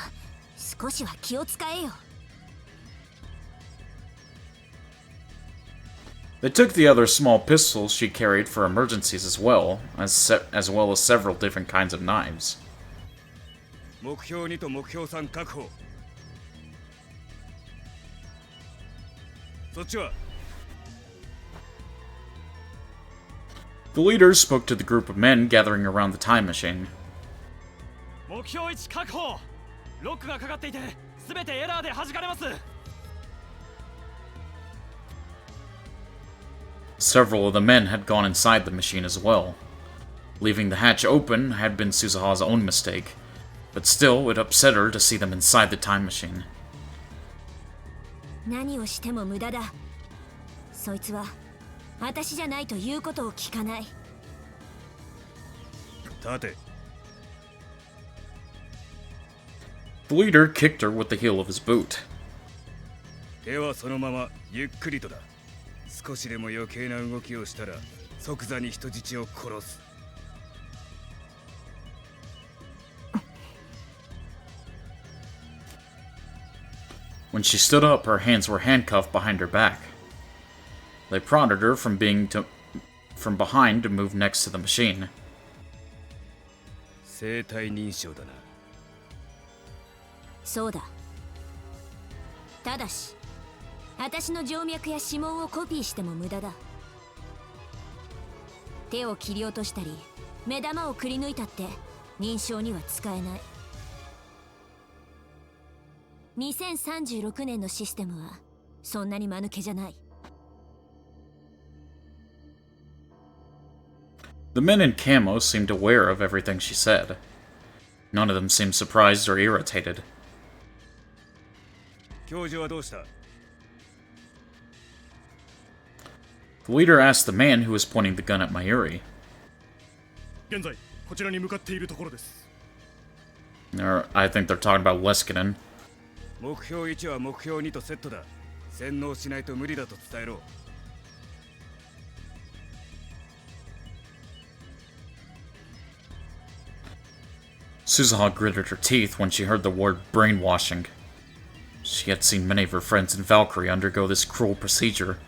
少しは気を使えよ。 They took the other small pistols she carried for emergencies as well as several different kinds of knives. 目標2と目標3確保。そっちは The leader spoke to the group of men gathering around the time machine. 目標1確保。ロックがかかっていて全てエラーで弾かれます。 Several of the men had gone inside the machine as well. Leaving the hatch open had been Suzuha's own mistake, but still it upset her to see them inside the time machine. 何をしても無駄だ。そいつは私じゃないと言うことを聞かない。立て。 The leader kicked her with the heel of his boot. 手はそのままゆっくりとだ。少しでも余計な動きをしたら即座に人質を殺す。 When she stood up, her hands were handcuffed behind her back. They prodded her from behind to move next to the machine. 生体認証だな。そうだ。ただし、私の静脈や指紋をコピーしても無駄だ。手を切り落としたり、目玉をくり抜いたって認証には使えない。2036年のシステムはそんなに間抜けじゃない。 The men in camo seemed aware of everything she said. None of them seemed surprised or irritated. 教授はどうした？ The leader asked the man who was pointing the gun at Mayuri. 現在こちらに向かっているところです。 I think they're talking about Leskinen. 目標1は目標2とセットだ。洗脳しないと無理だと伝えろ。 Suzuha gritted her teeth when she heard the word brainwashing. She had seen many of her friends in Valkyrie undergo this cruel procedure,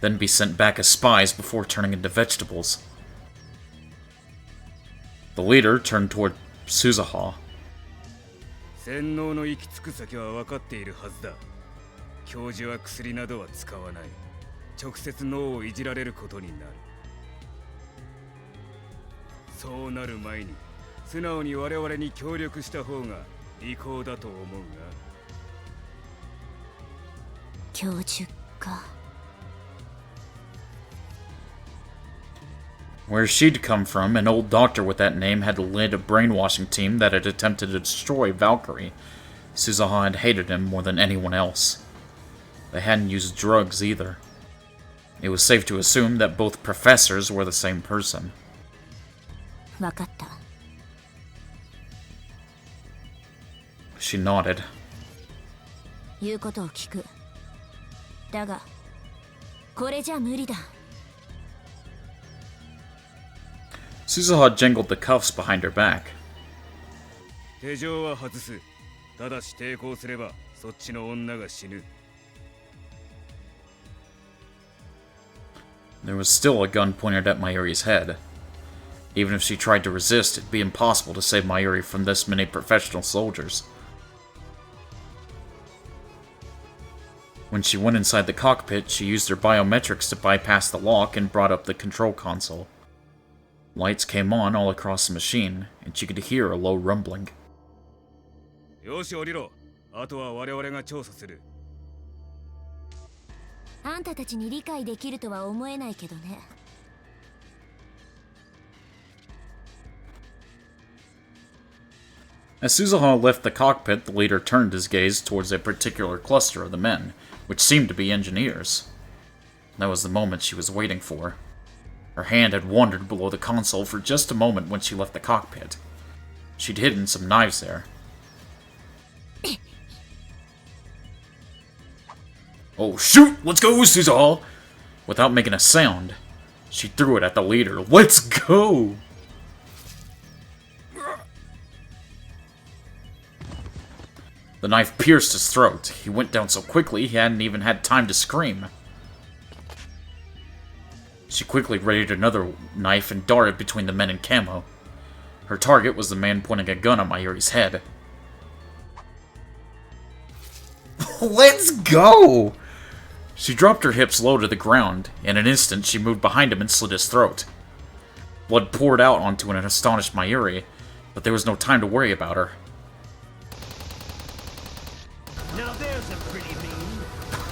then be sent back as spies before turning into vegetables. The leader turned toward Suzuha. 洗脳の行き着く先は分かっているはずだ。教授は薬などは使わない。直接脳をいじられることになる。そうなる前に素直に我々に協力した方が利口だと思うが。教授か。 Where she'd come from, an old doctor with that name had led a brainwashing team that had attempted to destroy Valkyrie. Suzuha had hated him more than anyone else. They hadn't used drugs either. It was safe to assume that both professors were the same person. わかった。 She nodded. 言うことを聞く。だが、これじゃ無理だ。 Suzuha jangled the cuffs behind her back. 手錠は外す。ただし抵抗すればそっちの女が死ぬ。 There was still a gun pointed at Mayuri's head. Even if she tried to resist, it'd be impossible to save Mayuri from this many professional soldiers. When she went inside the cockpit, she used her biometrics to bypass the lock and brought up the control console. Lights came on all across the machine, and she could hear a low rumbling. よし降りろ。あとは我々が調査する。あんたたちに理解できるとは思えないけどね。As Suzuha left the cockpit, the leader turned his gaze towards a particular cluster of the men, which seemed to be engineers. That was the moment she was waiting for. Her hand had wandered below the console for just a moment when she left the cockpit. She'd hidden some knives there. Oh shoot! Let's go, Suzuha! Without making a sound, she threw it at the leader. Let's go! The knife pierced his throat. He went down so quickly he hadn't even had time to scream. She quickly readied another knife and darted between the men in camo. Her target was the man pointing a gun at Mayuri's head. Let's go! She dropped her hips low to the ground. In an instant, she moved behind him and slit his throat. Blood poured out onto an astonished Mayuri, but there was no time to worry about her. Now there's a pretty mean.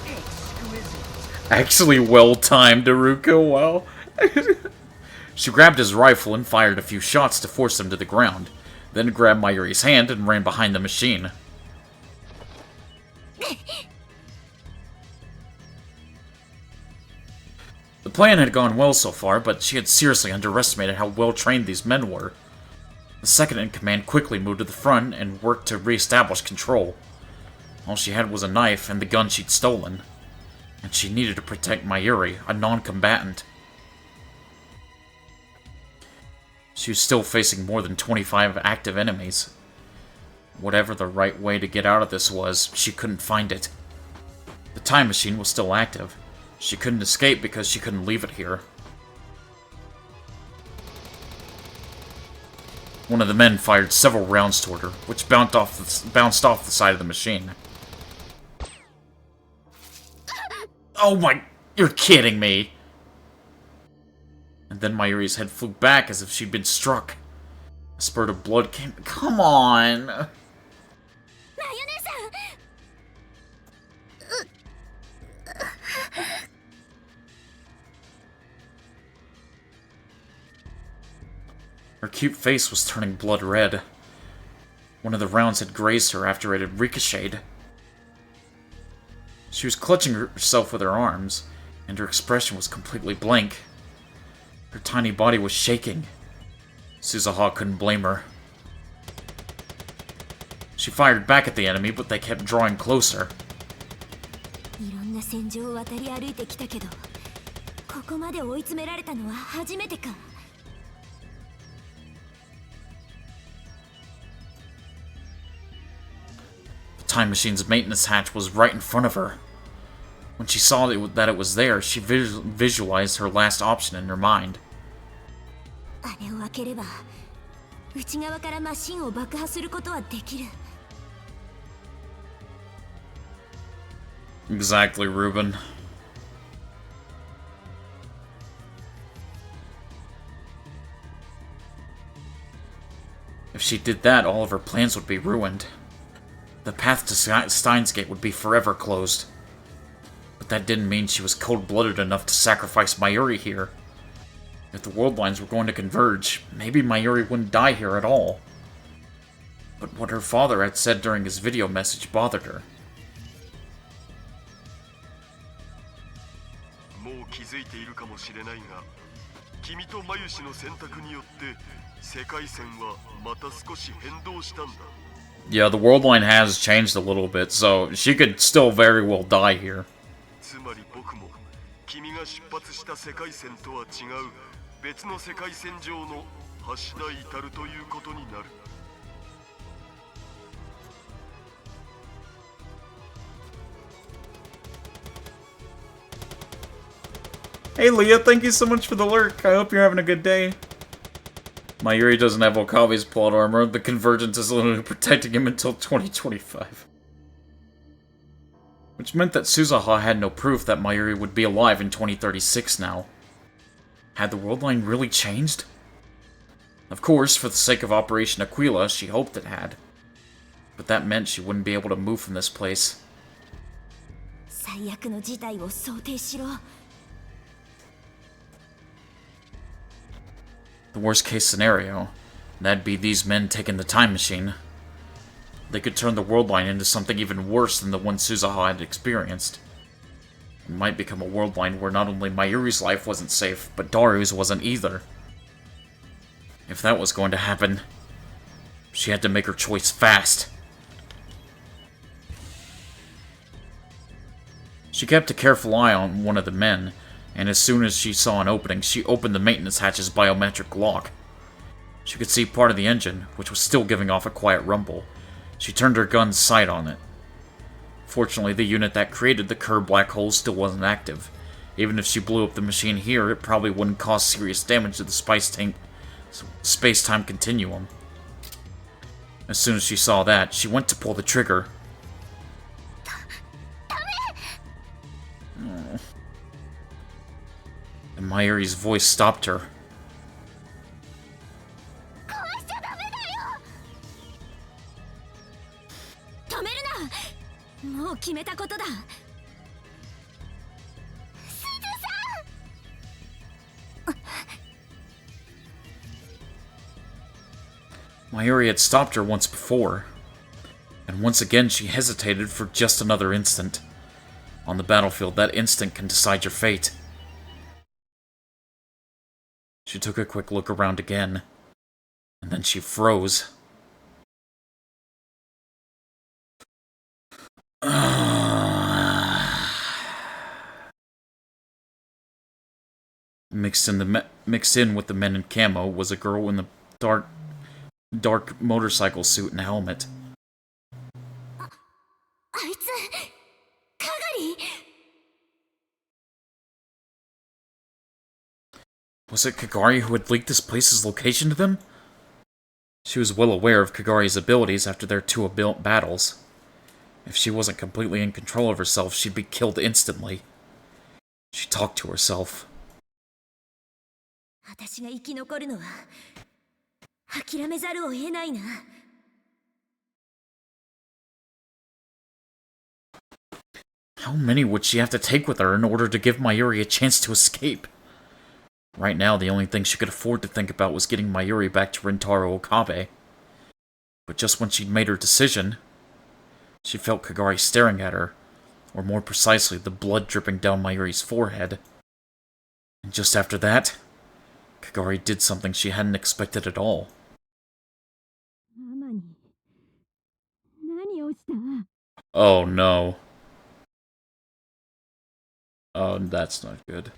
Exquisite. Actually well-timed, Haruka, wow. She grabbed his rifle and fired a few shots to force him to the ground, then grabbed Mayuri's hand and ran behind the machine. The plan had gone well so far, but she had seriously underestimated how well-trained these men were. The second-in-command quickly moved to the front and worked to re-establish control. All she had was a knife and the gun she'd stolen. And she needed to protect Mayuri, a non-combatant. She was still facing more than 25 active enemies. Whatever the right way to get out of this was, she couldn't find it. The time machine was still active. She couldn't escape because she couldn't leave it here. One of the men fired several rounds toward her, which bounced off the side of the machine. Oh my... You're kidding me! And then Mayuri's head flew back as if she'd been struck. A spurt of blood came... Come on! Her cute face was turning blood red. One of the rounds had grazed her after it had ricocheted. She was clutching herself with her arms, and her expression was completely blank. Her tiny body was shaking. Suzuha couldn't blame her. She fired back at the enemy, but they kept drawing closer. The time machine's maintenance hatch was right in front of her. When she saw that it was there, she visualized her last option in her mind. Exactly, Ruben. If she did that, all of her plans would be ruined. The path to Steins Gate would be forever closed. But that didn't mean she was cold-blooded enough to sacrifice Mayuri here. If the world lines were going to converge, maybe Mayuri wouldn't die here at all. But what her father had said during his video message bothered her. Yeah, the world line has changed a little bit, so she could still very well die here. Hey Leah, thank you so much for the lurk. I hope you're having a good day. Mayuri doesn't have Okabe's plot armor. The Convergence is literally protecting him until 2025. Which meant that Suzuha had no proof that Mayuri would be alive in 2036 now. Had the world line really changed? Of course, for the sake of Operation Aquila, she hoped it had. But that meant she wouldn't be able to move from this place. 最悪の事態を想定しろ。 The worst case scenario, that'd be these men taking the time machine. They could turn the world line into something even worse than the one Suzuha had experienced. It might become a world line where not only Mayuri's life wasn't safe, but Daru's wasn't either. If that was going to happen, she had to make her choice fast. She kept a careful eye on one of the men, and as soon as she saw an opening, she opened the maintenance hatch's biometric lock. She could see part of the engine, which was still giving off a quiet rumble. She turned her gun's sight on it. Fortunately, the unit that created the Kerr black hole still wasn't active. Even if she blew up the machine here, it probably wouldn't cause serious damage to the space-time continuum. As soon as she saw that, she went to pull the trigger. Oh. And Mayuri's voice stopped her. Mayuri had stopped her once before, and once again she hesitated for just another instant. On the battlefield, that instant can decide your fate. She took a quick look around again, and then she froze. Mixed in with the men in camo was a girl in the dark motorcycle suit and helmet. Was it Kagari who had leaked this place's location to them? She was well aware of Kagari's abilities after their two battles. If she wasn't completely in control of herself, she'd be killed instantly. She talked to herself. How many would she have to take with her in order to give Mayuri a chance to escape? Right now, the only thing she could afford to think about was getting Mayuri back to Rintaro Okabe. But just when she'd made her decision, she felt Kagari staring at her, or more precisely, the blood dripping down Mayuri's forehead. And just after that, Kagari did something she hadn't expected at all. Oh no. Oh, that's not good.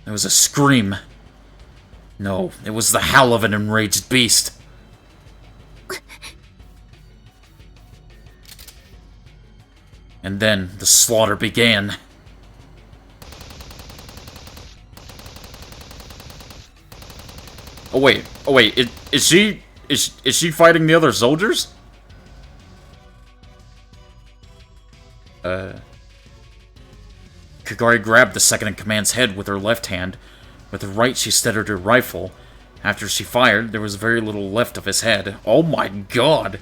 There was a scream. No, it was the howl of an enraged beast. And then the slaughter began. Oh wait, is she fighting the other soldiers? Kagari grabbed the second-in-command's head with her left hand. With her right, she steadied her rifle. After she fired, there was very little left of his head. Oh my god!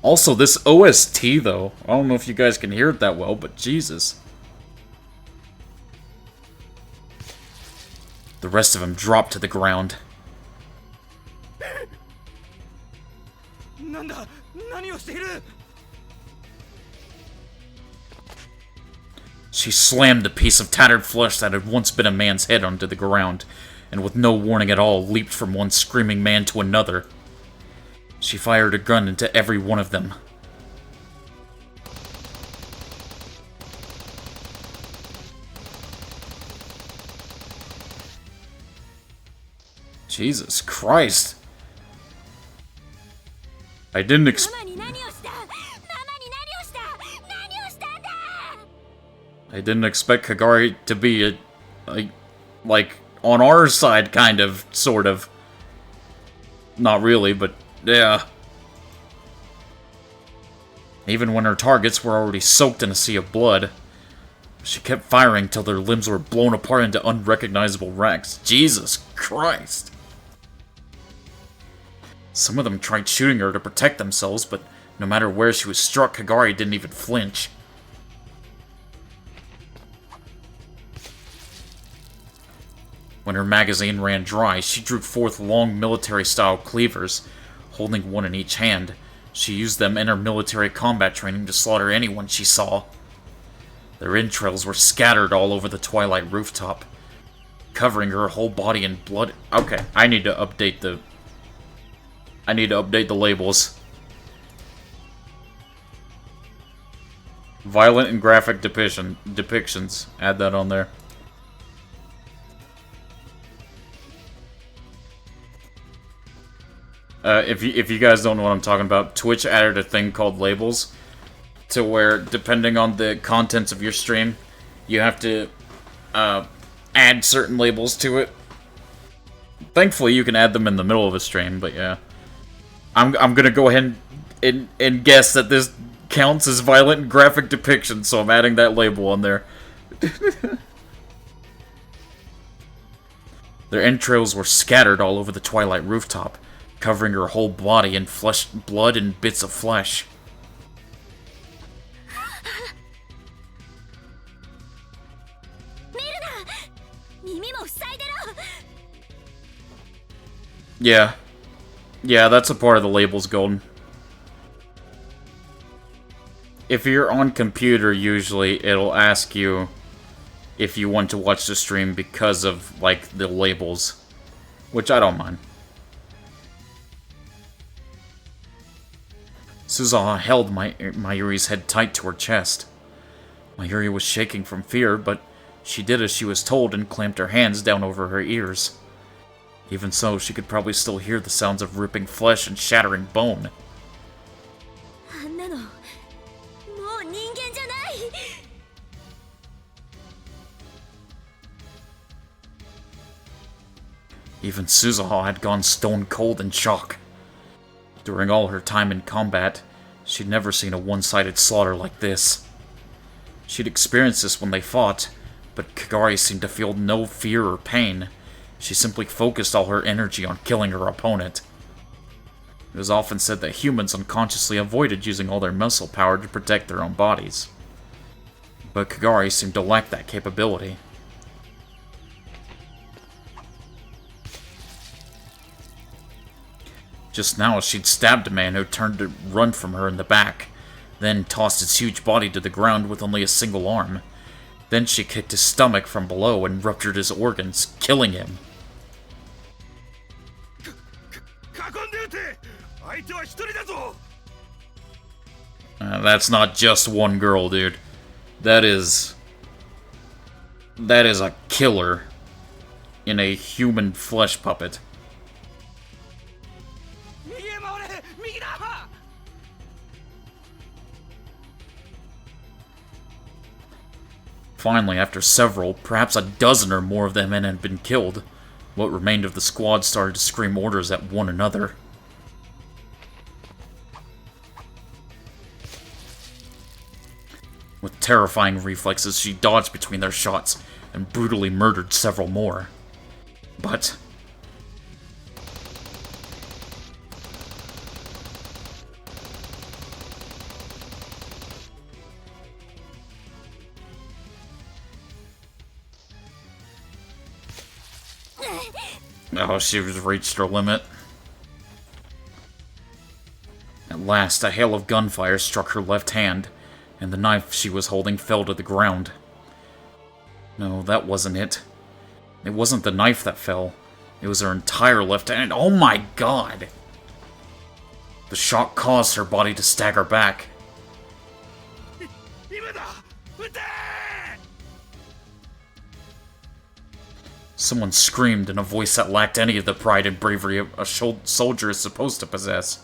Also, this OST, though. I don't know if you guys can hear it that well, but Jesus. The rest of them dropped to the ground. She slammed the piece of tattered flesh that had once been a man's head onto the ground, and with no warning at all, leaped from one screaming man to another. She fired a gun into every one of them. Jesus Christ. I didn't expect Kagari to be like on our side, kind of, sort of. Not really, but yeah. Even when her targets were already soaked in a sea of blood, she kept firing till their limbs were blown apart into unrecognizable wrecks. Jesus Christ. Some of them tried shooting her to protect themselves, but no matter where she was struck, Kagari didn't even flinch. When her magazine ran dry, she drew forth long military-style cleavers, holding one in each hand. She used them in her military combat training to slaughter anyone she saw. Their entrails were scattered all over the twilight rooftop, covering her whole body in blood. Okay, I need to update the labels. Violent and graphic depictions. Add that on there. If you guys don't know what I'm talking about, Twitch added a thing called labels, to where, depending on the contents of your stream, you have to add certain labels to it. Thankfully, you can add them in the middle of a stream, but yeah. I'm gonna go ahead and guess that this counts as violent and graphic depiction, so I'm adding that label on there. Their entrails were scattered all over the twilight rooftop, covering her whole body in flesh, blood, and bits of flesh. Yeah, that's a part of the labels, Golden. If you're on computer, usually it'll ask you if you want to watch the stream because of, like, the labels, which I don't mind. Suzaha held Mayuri's head tight to her chest. Mayuri was shaking from fear, but she did as she was told and clamped her hands down over her ears. Even so, she could probably still hear the sounds of ripping flesh and shattering bone. Even Suzaha had gone stone cold in shock. During all her time in combat, she'd never seen a one-sided slaughter like this. She'd experienced this when they fought, but Kagari seemed to feel no fear or pain. She simply focused all her energy on killing her opponent. It was often said that humans unconsciously avoided using all their muscle power to protect their own bodies. But Kagari seemed to lack that capability. Just now, she'd stabbed a man who turned to run from her in the back, then tossed his huge body to the ground with only a single arm. Then she kicked his stomach from below and ruptured his organs, killing him. That's not just one girl, dude. That is a killer in a human flesh puppet. Finally, after several, perhaps a dozen or more of the men had been killed, what remained of the squad started to scream orders at one another. With terrifying reflexes, she dodged between their shots and brutally murdered several more. But oh, she was reached her limit. At last, a hail of gunfire struck her left hand, and the knife she was holding fell to the ground. No, that wasn't it. It wasn't the knife that fell. It was her entire left hand. Oh my god! The shock caused her body to stagger back. Someone screamed in a voice that lacked any of the pride and bravery a soldier is supposed to possess.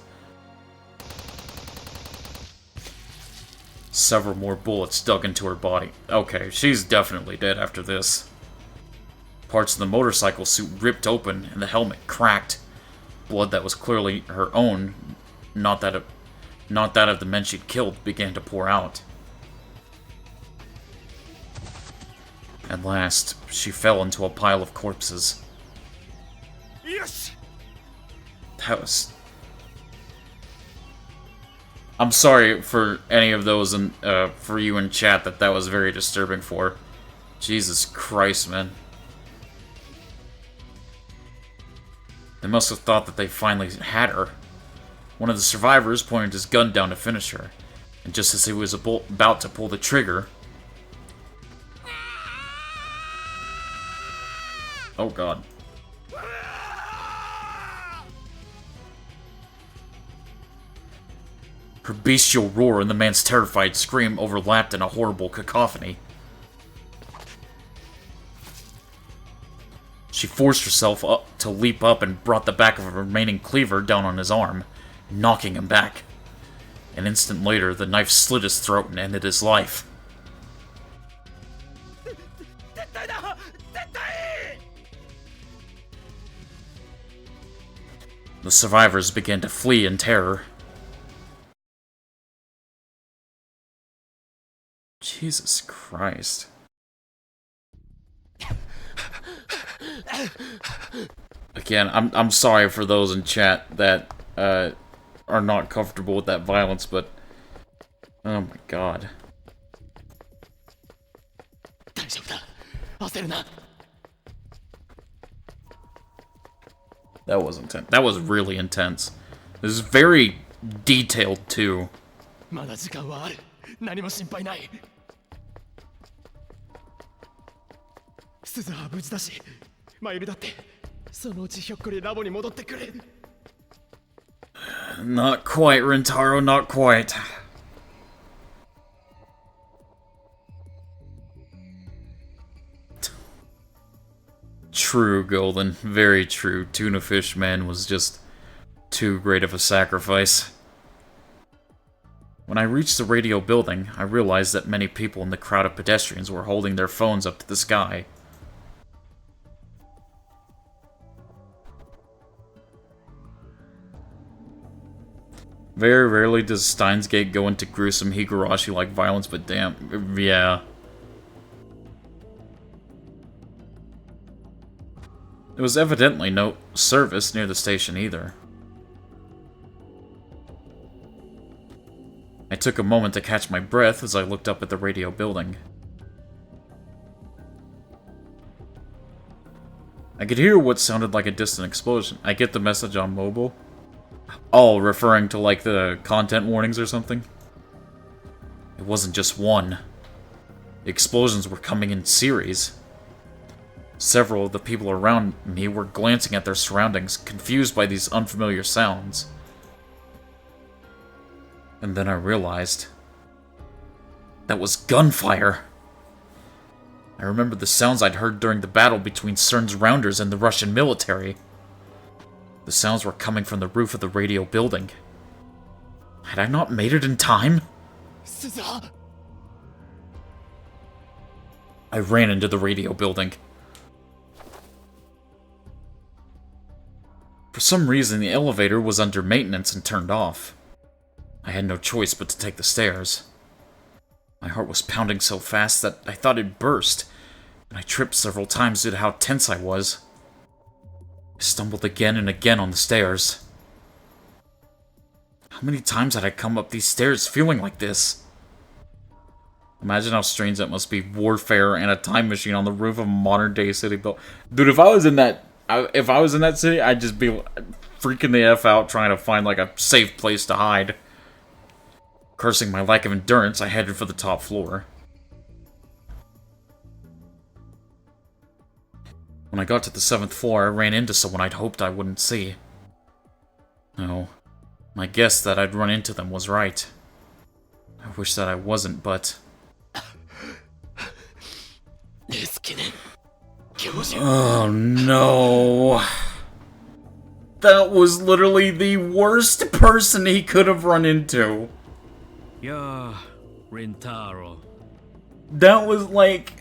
Several more bullets dug into her body. Okay, she's definitely dead after this. Parts of the motorcycle suit ripped open and the helmet cracked. Blood that was clearly her own, not that of the men she'd killed, began to pour out. At last, she fell into a pile of corpses. Yes! That was... I'm sorry for any of those and for you in chat that was very disturbing for. Jesus Christ, man. They must have thought that they finally had her. One of the survivors pointed his gun down to finish her, and just as he was about to pull the trigger... Oh god. Her bestial roar and the man's terrified scream overlapped in a horrible cacophony. She forced herself up to leap up and brought the back of a remaining cleaver down on his arm, knocking him back. An instant later, the knife slit his throat and ended his life. The survivors began to flee in terror. Jesus Christ. Again, I'm sorry for those in chat that are not comfortable with that violence, but oh my god. That was intense. That was really intense. It was very detailed too. まだ時間はある。何も心配ない。鈴は無事だし、マユリだってそのうちひょっこりラボに戻ってくる。Not quite, Rentaro, not quite. True, Golden. Very true. Tuna Fish Man was just too great of a sacrifice. When I reached the radio building, I realized that many people in the crowd of pedestrians were holding their phones up to the sky. Very rarely does Steins Gate go into gruesome Higurashi-like violence, but damn, yeah. There was evidently no service near the station either. I took a moment to catch my breath as I looked up at the radio building. I could hear what sounded like a distant explosion. I get the message on mobile. Oh, referring to like the content warnings or something? It wasn't just one. The explosions were coming in series. Several of the people around me were glancing at their surroundings, confused by these unfamiliar sounds. And then I realized that was gunfire. I remembered the sounds I'd heard during the battle between CERN's Rounders and the Russian military. The sounds were coming from the roof of the radio building. Had I not made it in time? I ran into the radio building. For some reason, the elevator was under maintenance and turned off. I had no choice but to take the stairs. My heart was pounding so fast that I thought it'd burst, and I tripped several times due to how tense I was. I stumbled again and again on the stairs. How many times had I come up these stairs feeling like this? Imagine how strange that must be, warfare and a time machine on the roof of a modern-day city built. Dude, if I was in that city, I'd just be freaking the F out trying to find like a safe place to hide. Cursing my lack of endurance, I headed for the top floor. When I got to the 7th floor, I ran into someone I'd hoped I wouldn't see. No, my guess that I'd run into them was right. I wish that I wasn't, but... Oh no. That was literally the worst person he could have run into. いやー、Rintaro. That was like,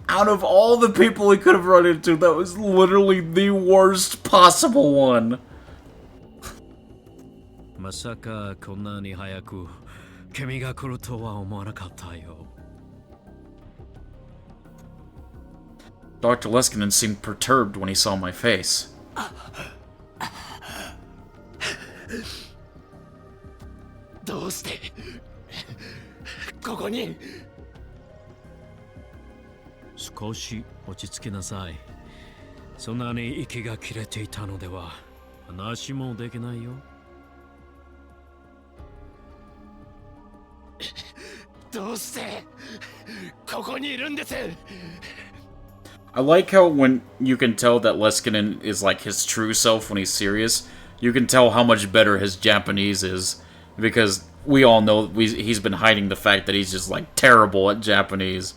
out of all the people he could have run into, that was literally the worst possible one. まさかこんなに早く君が来るとは思わなかったよ。Dr. Leskinen seemed perturbed when he saw my face. どうしてここに。少し落ち着きなさい。そんなに息が切れていたのでは話もできないよ。どうしてここにいるんです。 I like how when you can tell that Leskinen is like his true self when he's serious, you can tell how much better his Japanese is. Because we all know he's been hiding the fact that he's just like terrible at Japanese.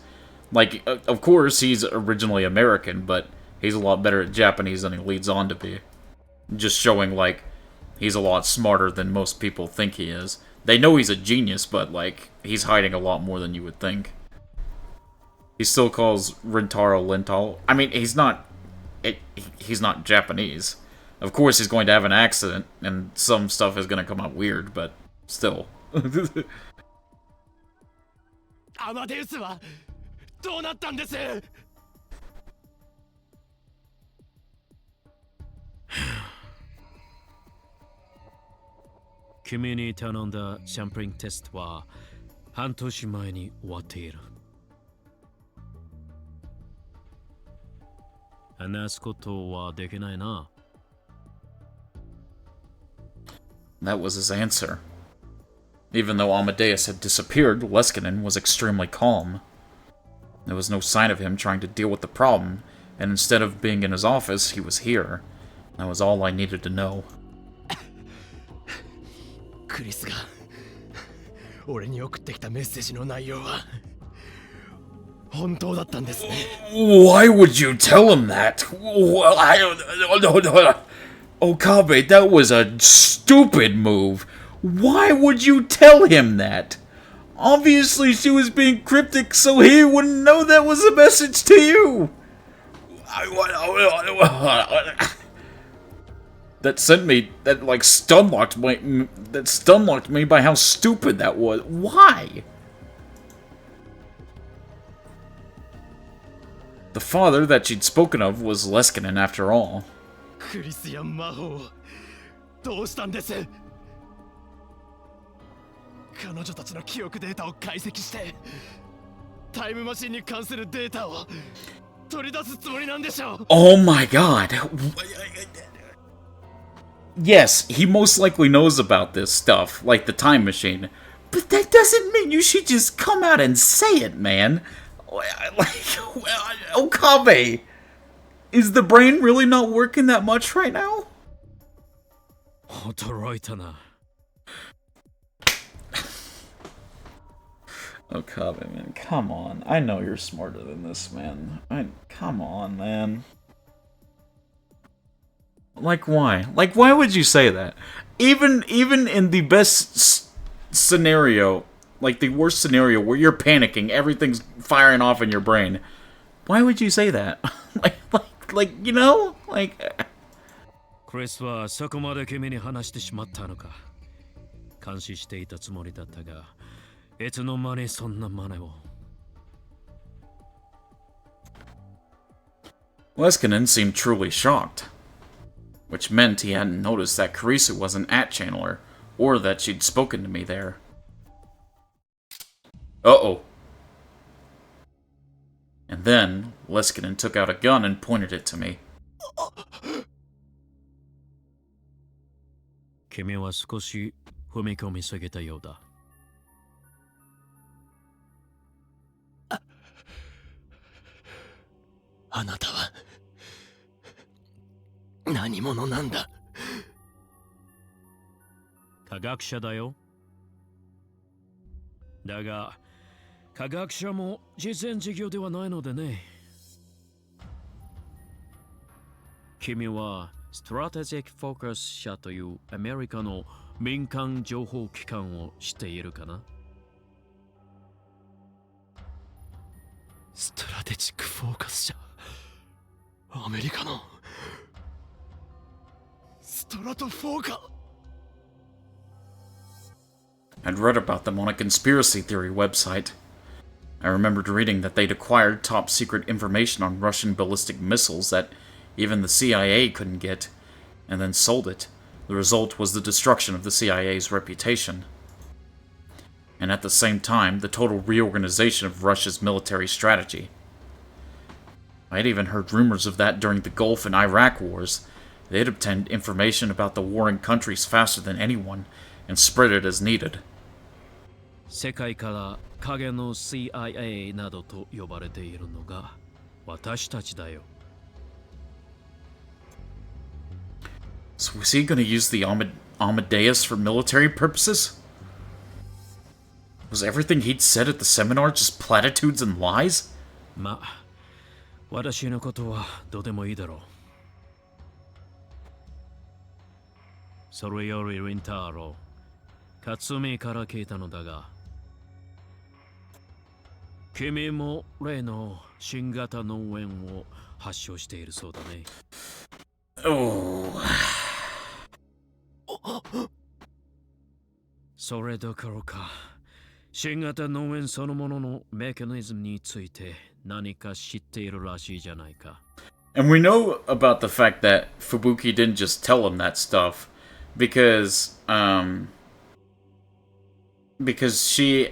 Like, of course, he's originally American, but he's a lot better at Japanese than he leads on to be. Just showing, like, he's a lot smarter than most people think he is. They know he's a genius, but, like, he's hiding a lot more than you would think. He still calls Rintaro Lintaro. I mean, he's not Japanese. Of course, he's going to have an accent, and some stuff is going to come out weird, but still. アマデウスはどうなったんです。君に頼んだサンプリングテストは半年前に終わっている。話すことはできないな。That was his answer. Even though Amadeus had disappeared, Leskinen was extremely calm. There was no sign of him trying to deal with the problem, and instead of being in his office, he was here. That was all I needed to know. クリスが俺に送ってきたメッセージの内容は本当だったんですね。 Why would you tell him that? Okabe, that was a stupid move. Why would you tell him that? Obviously, she was being cryptic so he wouldn't know that was a message to you. That sent me, that like stunlocked me by how stupid that was. Why? The father that she'd spoken of was Leskinen after all. クリスや魔法どうしたんです。彼女たちの記憶データを解析してタイムマシンに関するデータを取り出すつもりなんでしょう。 Oh my god. Yes, he most likely knows about this stuff, like the time machine. But that doesn't mean you should just come out and say it, man. Like, Okabe, is the brain really not working that much right now? 驚いたな。Okabe, man, come on. I know you're smarter than this, man. Come on, man. Like, why? Like, why would you say that? Even in the best scenario, like the worst scenario where you're panicking, everything's firing off in your brain, why would you say that? like, you know? Like... クリスはそこまで君に話してしまったのか。監視していたつもりだったが、いつの間にそんな真似を。Leskinen seemed truly shocked, which meant he hadn't noticed that Karisu wasn't at Channeler, or that she'd spoken to me there. Uh-oh. And then, Leskinen took out a gun and pointed it to me. 君は少し踏み込みすぎたようだ。あなたは何者なんだ。科学者だよ。だが科学者も実践授業ではないのでね。君はストラテジックフォーカス社というアメリカの民間情報機関を知っているかな。ストラテジックフォーカスじゃ。アメリカのストラトフォーカ。 I'd read about them on a conspiracy theory website. I remembered reading that they'd acquired top secret information on Russian ballistic missiles that even the CIA couldn't get, and then sold it. The result was the destruction of the CIA's reputation. And at the same time, the total reorganization of Russia's military strategy. I had even heard rumors of that during the Gulf and Iraq wars. They'd obtained information about the warring countries faster than anyone, and spread it as needed. 世界から影の CIA などと呼ばれているのが私たちだよ。 So was he going to use the Amadeus for military purposes? Was everything he'd said at the seminar just platitudes and lies? まあ、私のことはどうでもいいだろう。それよりリンタロウ、勝美から聞いたのだが、君も例の新型脳炎を発症しているそうだね。Oh. それどころか、新型脳炎そのもののメカニズムについて何か知っているらしいじゃないか。And we know about the fact that Fubuki didn't just tell him that stuff because she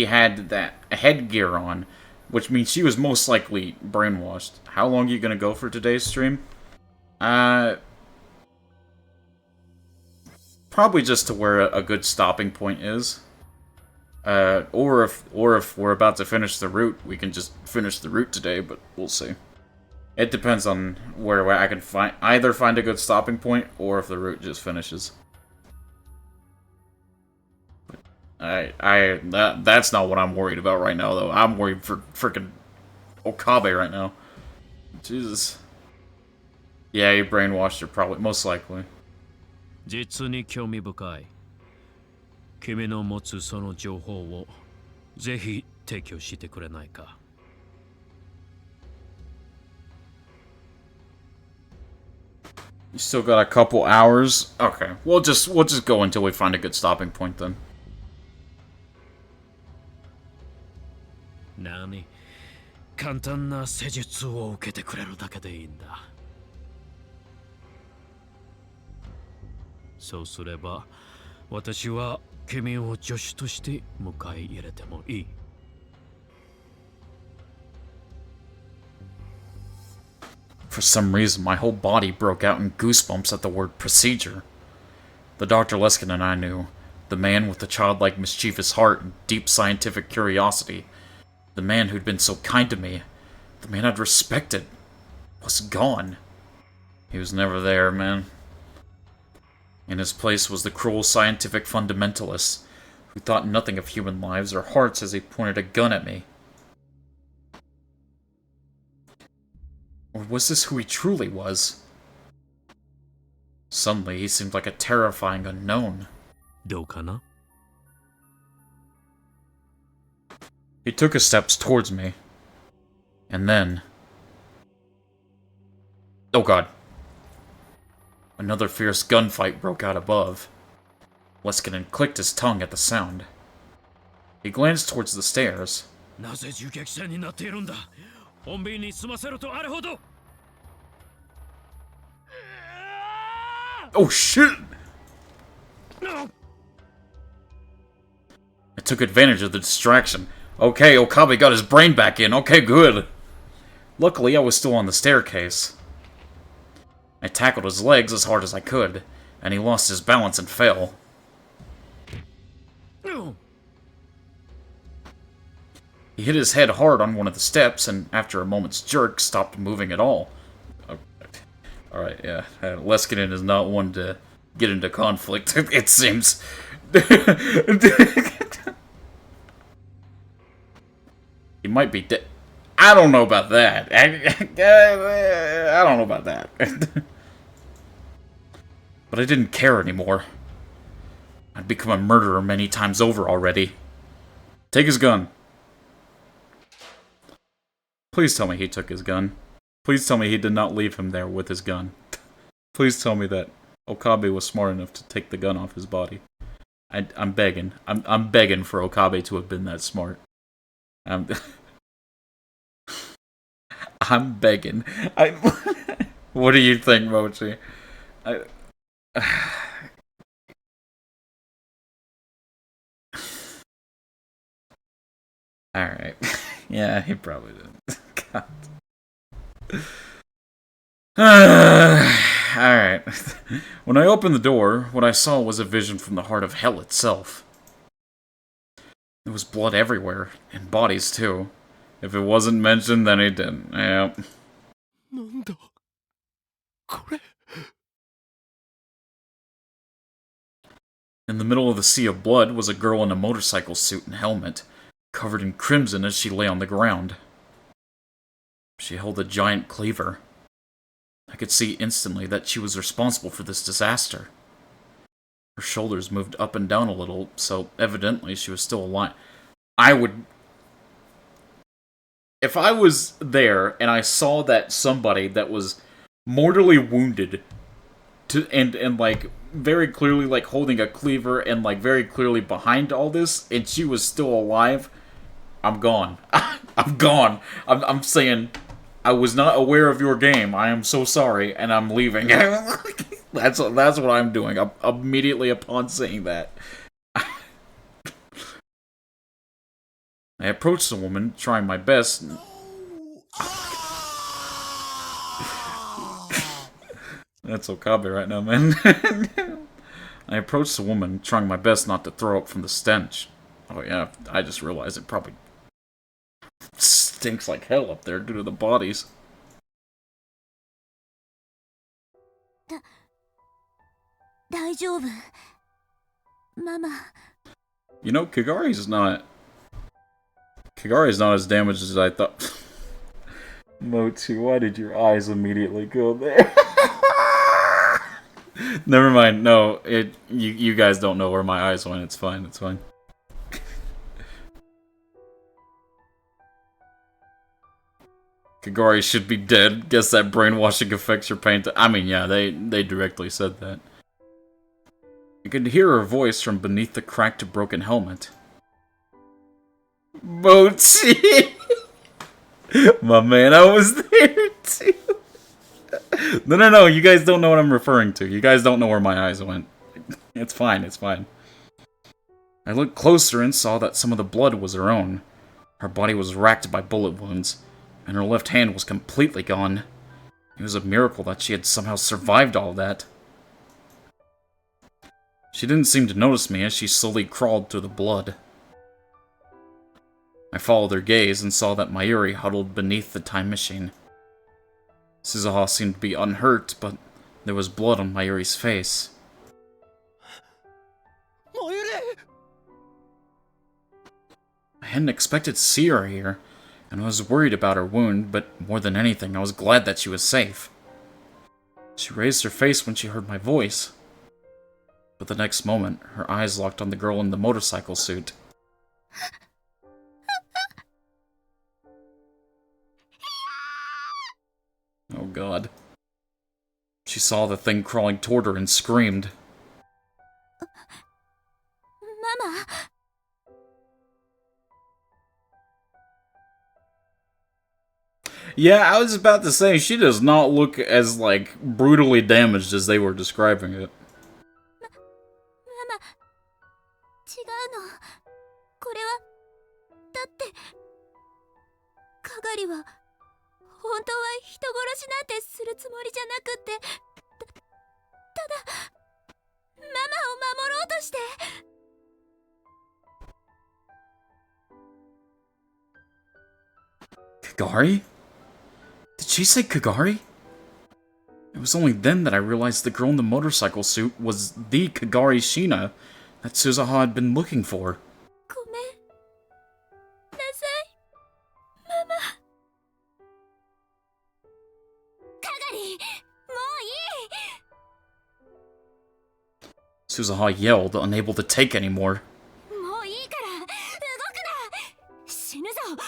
had that headgear on, which means she was most likely brainwashed. How long are you gonna go for today's stream? Probably just to where a good stopping point is. Or if we're about to finish the route, we can just finish the route today, but we'll see. It depends on where I can either find a good stopping point, or if the route just finishes. That's not what I'm worried about right now, though. I'm worried for freaking Okabe right now. Jesus. Yeah, he brainwashed her, probably, most likely. 実に興味深い。君の持つその情報をぜひ提供してくれないか。You still got a couple hours? Okay, we'll just go until we find a good stopping point then. 何？簡単な施術を受けてくれるだけでいいんだ。そうすれば、私は君を助手として迎え入れてもいい。For some reason, my whole body broke out in goosebumps at the word procedure. The Dr. Leskinen I knew, the man with the childlike mischievous heart and deep scientific curiosity, the man who'd been so kind to me, the man I'd respected, was gone. He was never there, man. In his place was the cruel scientific fundamentalist, who thought nothing of human lives or hearts as he pointed a gun at me. Or was this who he truly was? Suddenly, he seemed like a terrifying unknown. どうかな? He took his steps towards me. And then... Oh god. Another fierce gunfight broke out above. Leskinen clicked his tongue at the sound. He glanced towards the stairs. なぜ銃撃戦になっているんだ。穏便に済ませろとあれほど。Oh shit! I took advantage of the distraction. Okay, Okabe got his brain back in. Okay, good. Luckily, I was still on the staircase. I tackled his legs as hard as I could, and he lost his balance and fell. He hit his head hard on one of the steps, and after a moment's jerk, stopped moving at all. Alright, yeah. Leskinen is not one to get into conflict, it seems. He might be dead. I don't know about that. I don't know about that. But I didn't care anymore. I'd become a murderer many times over already. Take his gun. Please tell me he took his gun. Please tell me he did not leave him there with his gun. Please tell me that Okabe was smart enough to take the gun off his body. I'm begging. I'm begging for Okabe to have been that smart. I'm begging. What do you think, Mochi? Alright. Yeah, he probably didn't. God. Alright. When I opened the door, what I saw was a vision from the heart of hell itself. There was blood everywhere, and bodies too. If it wasn't mentioned, then it didn't. Yeah. なんだこれ In the middle of the sea of blood was a girl in a motorcycle suit and helmet, covered in crimson as she lay on the ground. She held a giant cleaver. I could see instantly that she was responsible for this disaster. Her shoulders moved up and down a little, so evidently she was still alive. If I was there and I saw that somebody that was mortally wounded and like very clearly like holding a cleaver and like very clearly behind all this, and she was still alive, I'm gone. I'm gone. I'm saying I was not aware of your game. I am so sorry, and I'm leaving. That's what I'm doing. Immediately upon saying that, I approached the woman, trying my best. That's Okabe right now, man. I approached the woman, trying my best not to throw up from the stench. Oh yeah, I just realized it probably stinks like hell up there due to the bodies. You know, Kagari's not as damaged as I thought. Mochi, why did your eyes immediately go there? Never mind. No, you guys don't know where my eyes went. It's fine. It's fine. Kagari should be dead. Guess that brainwashing affects your pain. I mean, yeah, they directly said that. I could hear her voice from beneath the cracked, broken helmet. Mochi! My man, I was there too. No, you guys don't know what I'm referring to. You guys don't know where my eyes went. It's fine, it's fine. I looked closer and saw that some of the blood was her own. Her body was racked by bullet wounds, and her left hand was completely gone. It was a miracle that she had somehow survived all that. She didn't seem to notice me as she slowly crawled through the blood. I followed her gaze and saw that Mayuri huddled beneath the time machine. Suzuha seemed to be unhurt, but there was blood on Mayuri's face. I hadn't expected to see her here, and I was worried about her wound, but more than anything, I was glad that she was safe. She raised her face when she heard my voice, but the next moment, her eyes locked on the girl in the motorcycle suit. Oh god. She saw the thing crawling toward her and screamed. Mama! Yeah, I was about to say, she does not look as, like, brutally damaged as they were describing it. ママ、違うの。これは、だって、かがりは、本当は人殺しなんてするつもりじゃなくって、ただ、ママを守ろうとして。Kagari? Did she say Kagari? It was only then that I realized the girl in the motorcycle suit was the Kagari Shina that Suzuha had been looking for. ごめんなさい、ママ。かがり、もういい。 Suzuha yelled, unable to take anymore. もういいから動くな。死ぬぞお前。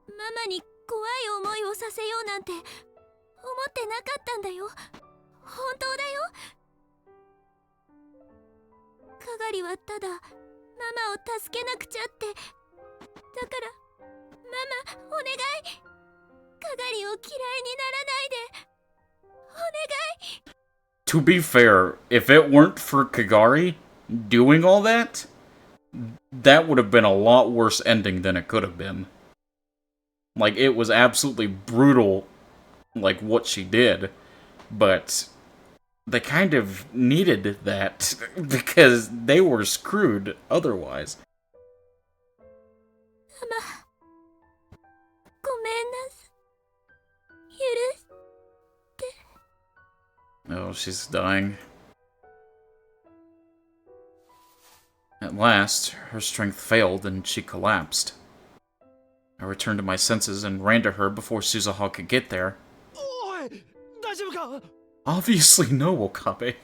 ママに怖い思いをさせようなんて思ってなかったんだよ。本当だよ。かがりはただママを助けなくちゃって。だからママ、お願い。かがりを嫌いにならないで。お願い。To be fair, if it weren't for Kagari doing all that, that would have been a lot worse ending than it could have been. Like, it was absolutely brutal, like, what she did, but they kind of needed that because they were screwed otherwise. ママ、ごめんなさい。許し Oh, she's dying. At last, her strength failed and she collapsed. I returned to my senses and ran to her before Suzuha could get there. おい、大丈夫か？ Obviously no, Okabe.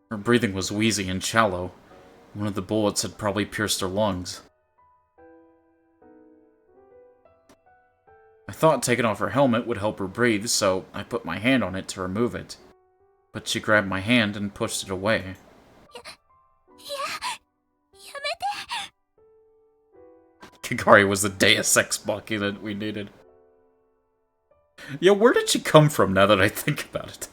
Her breathing was wheezy and shallow. One of the bullets had probably pierced her lungs. I thought taking off her helmet would help her breathe, so I put my hand on it to remove it. But she grabbed my hand and pushed it away. Kagari was the Deus Ex Machina that we needed. Yeah, where did she come from now that I think about it?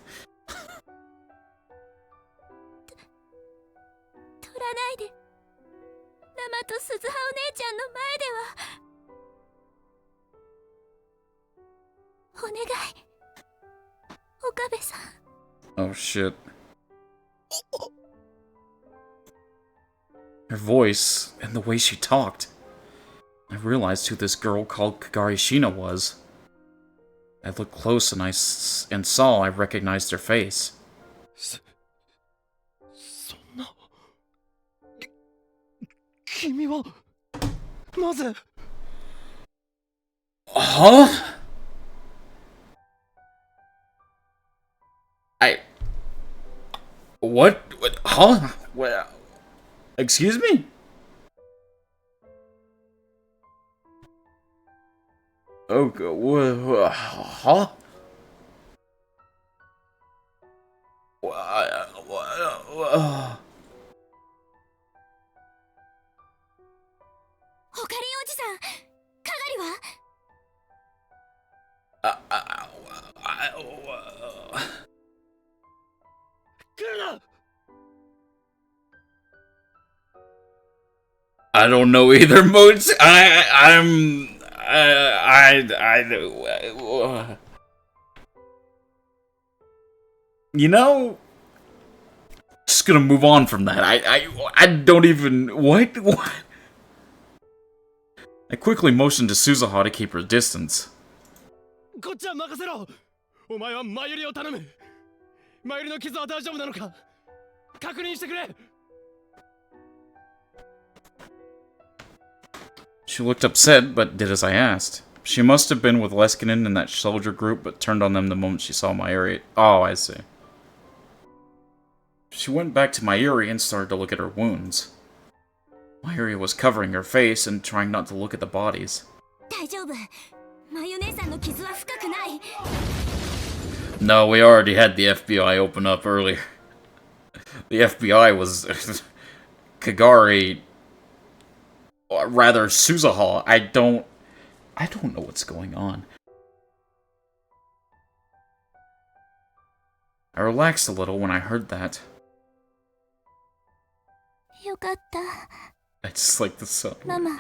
取らないで。ママと鈴葉お姉ちゃんの前では。お願い。岡部さん。 Oh shit. Her voice, and the way she talked. I realized who this girl called Kagari Shina was. I looked close and saw I recognized her face. そんな。君はなぜ？ Huh? What? Huh? What? Excuse me? Oh, huh? What? オカリンおじさん、かがりは？ 来るな！ I don't know either, Moots. You know, just gonna move on from that. I don't even what? I quickly motioned to Suzuha to keep her distance. こっちは任せろ。お前はマユリを頼む。マユリの傷は大丈夫なのか？確認してくれ。 She looked upset, but did as I asked. She must have been with Leskinen and that soldier group, but turned on them the moment she saw Mayuri. Oh, I see. She went back to Mayuri and started to look at her wounds. Mayuri was covering her face and trying not to look at the bodies. 大丈夫。マユ姉さんの傷は深くない。 No, we already had the FBI open up earlier. The FBI was Kagari, or rather Suzuha. I don't know what's going on. I relaxed a little when I heard that. よかった。 I just like the sound. ママ、無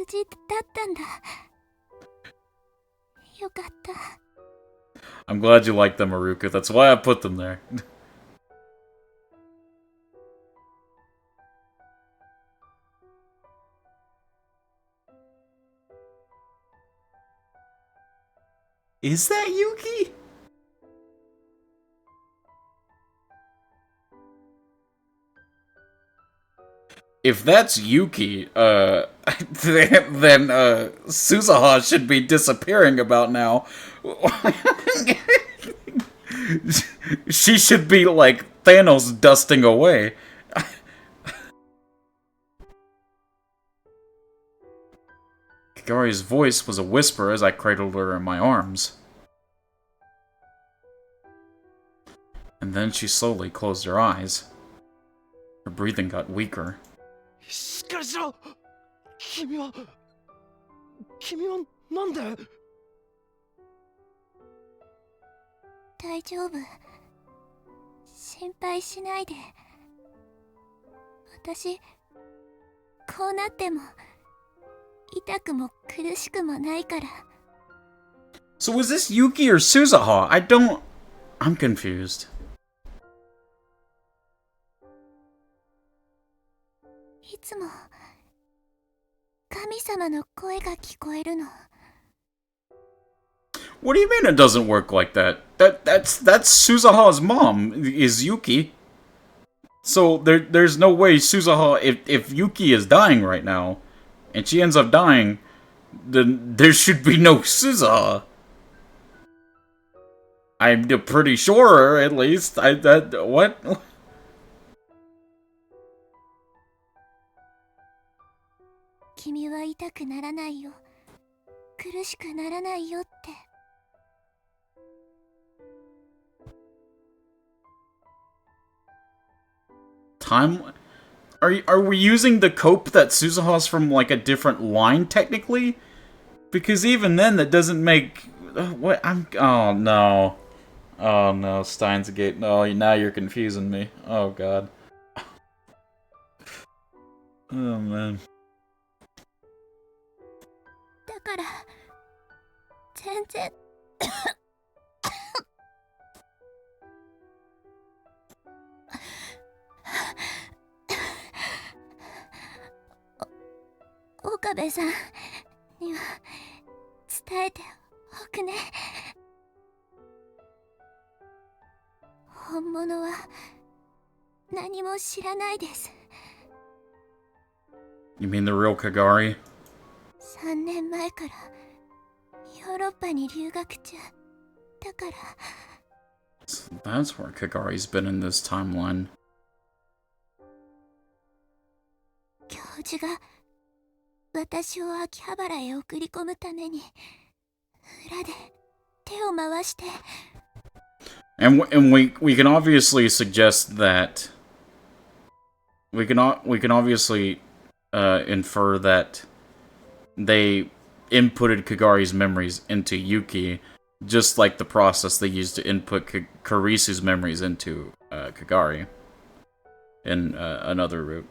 事だったんだ。よかった。 I'm glad you like them, Maruka. That's why I put them there. Is that Yuki? If that's Yuki, then Suzuha should be disappearing about now. She should be like Thanos dusting away. Kagari's voice was a whisper as I cradled her in my arms. And then she slowly closed her eyes. Her breathing got weaker. しっかりしろ。君はなんで。大丈夫。心配しないで。私、こうなっても痛くも苦しくもないから。 So was this Yuki or Suzuha? I'm confused. いつも神様の声が聞こえるの。 What do you mean it doesn't work like that? That's Suzuha's mom, is Yuki. So there's no way Suzuha, if Yuki is dying right now, and she ends up dying, then there should be no Suzuha. I'm pretty sure, at least. What? 君は痛くならないよ。苦しくならないよって。 Time? Are we using the cope that Suzuha's from like a different line technically? Because even then that doesn't make what oh no. Oh no, Steins Gate. No, now you're confusing me. Oh god. Oh man. だから全然岡部さんには伝えておくね。本物は何も知らないです。 You mean the real Kagari? 3年前からヨーロッパに留学中だから。 So that's where Kagari's been in this timeline. 教授が私を秋葉原へ送り込むために裏で手を回して。 And we can obviously suggest that we can obviously infer that they inputted Kagari's memories into Yuki, just like the process they used to input Karisu's memories into Kagari in another route.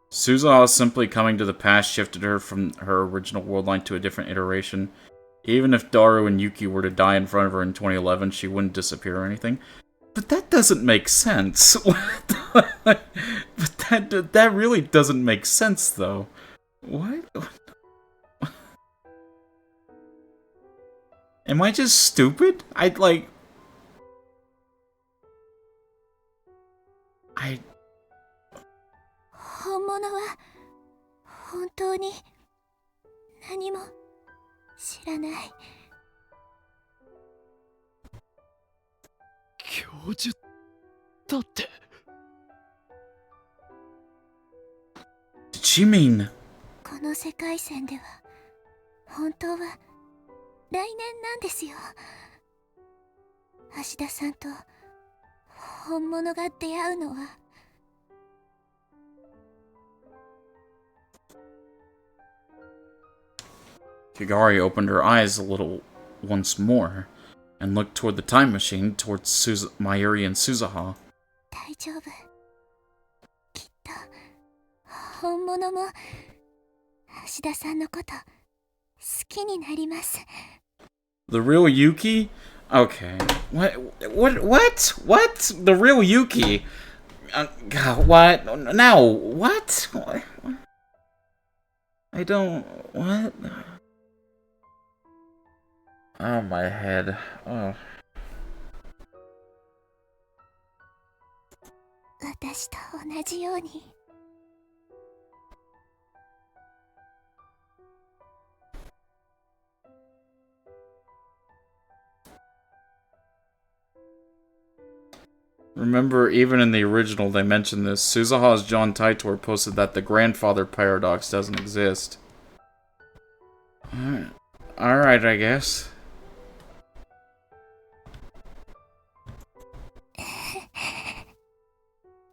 Suzuha simply coming to the past shifted her from her original world line to a different iteration. Even if Daru and Yuki were to die in front of her in 2011, she wouldn't disappear or anything. But that doesn't make sense. But that really doesn't make sense, though. What? Am I just stupid?本物は本当に何も知らない。教授だって。 Did she mean? この世界線では本当は来年なんですよ。芦田さんと本物が出会うのは。 Kagari opened her eyes a little once more, and looked toward the time machine, towards Mayuri and Suzuha. 大丈夫。きっと本物も芦田さんのこと好きになります。 The real Yuki? Okay. What? The real Yuki? God, what? Now, what? I don't... What? Oh, my head. Oh. 私と同じように。 Remember, even in the original, they mentioned this. Suzuha's John Taitor posted that the grandfather paradox doesn't exist. Alright, I guess.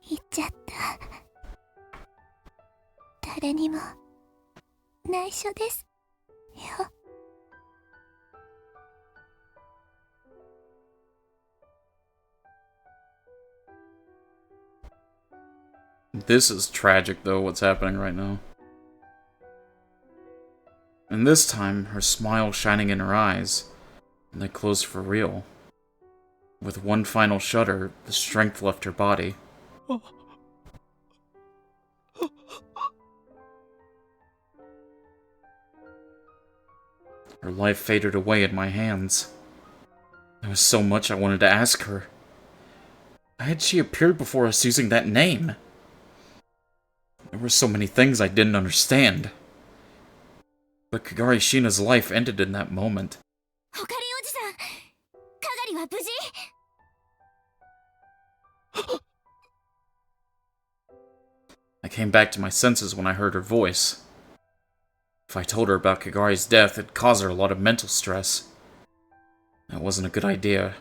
行っちゃった。誰にも内緒ですよ。This is tragic, though, what's happening right now. And this time, her smile shining in her eyes, and they closed for real. With one final shudder, the strength left her body. Her life faded away in my hands. There was so much I wanted to ask her. Why had she appeared before us using that name? There were so many things I didn't understand. But Kagari Shina's life ended in that moment. ホカリおじさん、かがりは無事？ I came back to my senses when I heard her voice. If I told her about Kagari's death, it'd cause her a lot of mental stress. That wasn't a good idea.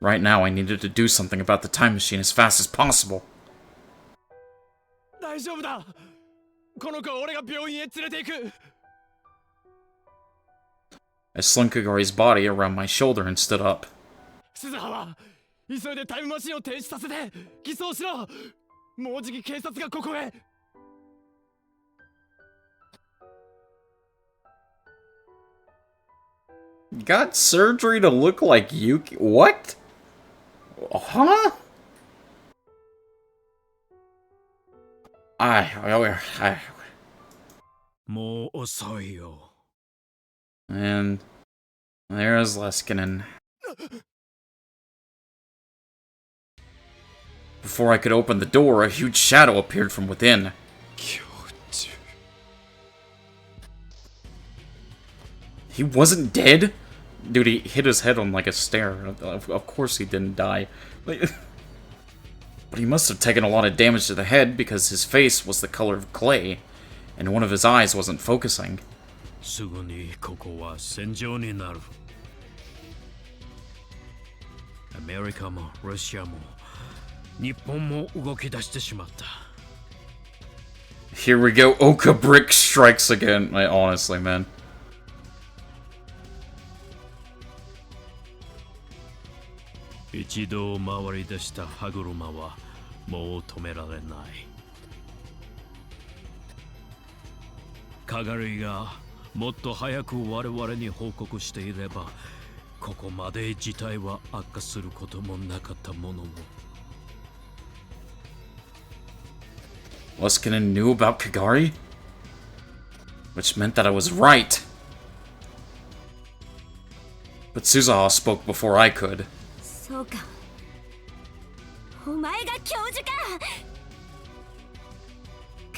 Right now, I needed to do something about the time machine as fast as possible. 大丈夫だ。この子は俺が病院へ連れて行く。I slung Kagari's body around my shoulder and stood up. 鈴葉、急いでタイムマシンを停止させて偽装しろ。もうじき警察がここへ。Got surgery to look like Yuki? What? Huh? And there's Leskinen. Before I could open the door, a huge shadow appeared from within. He wasn't dead? Dude, he hit his head on like a stair. Of course he didn't die. But he must have taken a lot of damage to the head because his face was the color of clay, and one of his eyes wasn't focusing. America もロシアも日本も動き出してしまった。 Here we go, Oka Brick strikes again. Honestly, man. 一度回り出した歯車はもう止められない。カガリがもっと早く我々に報告していれば、ここまで事態は悪化することもなかったものを。 Leskinen knew about Kagari? Which meant that I was right. But Suzaha spoke before I could. そうか。お前が教授か。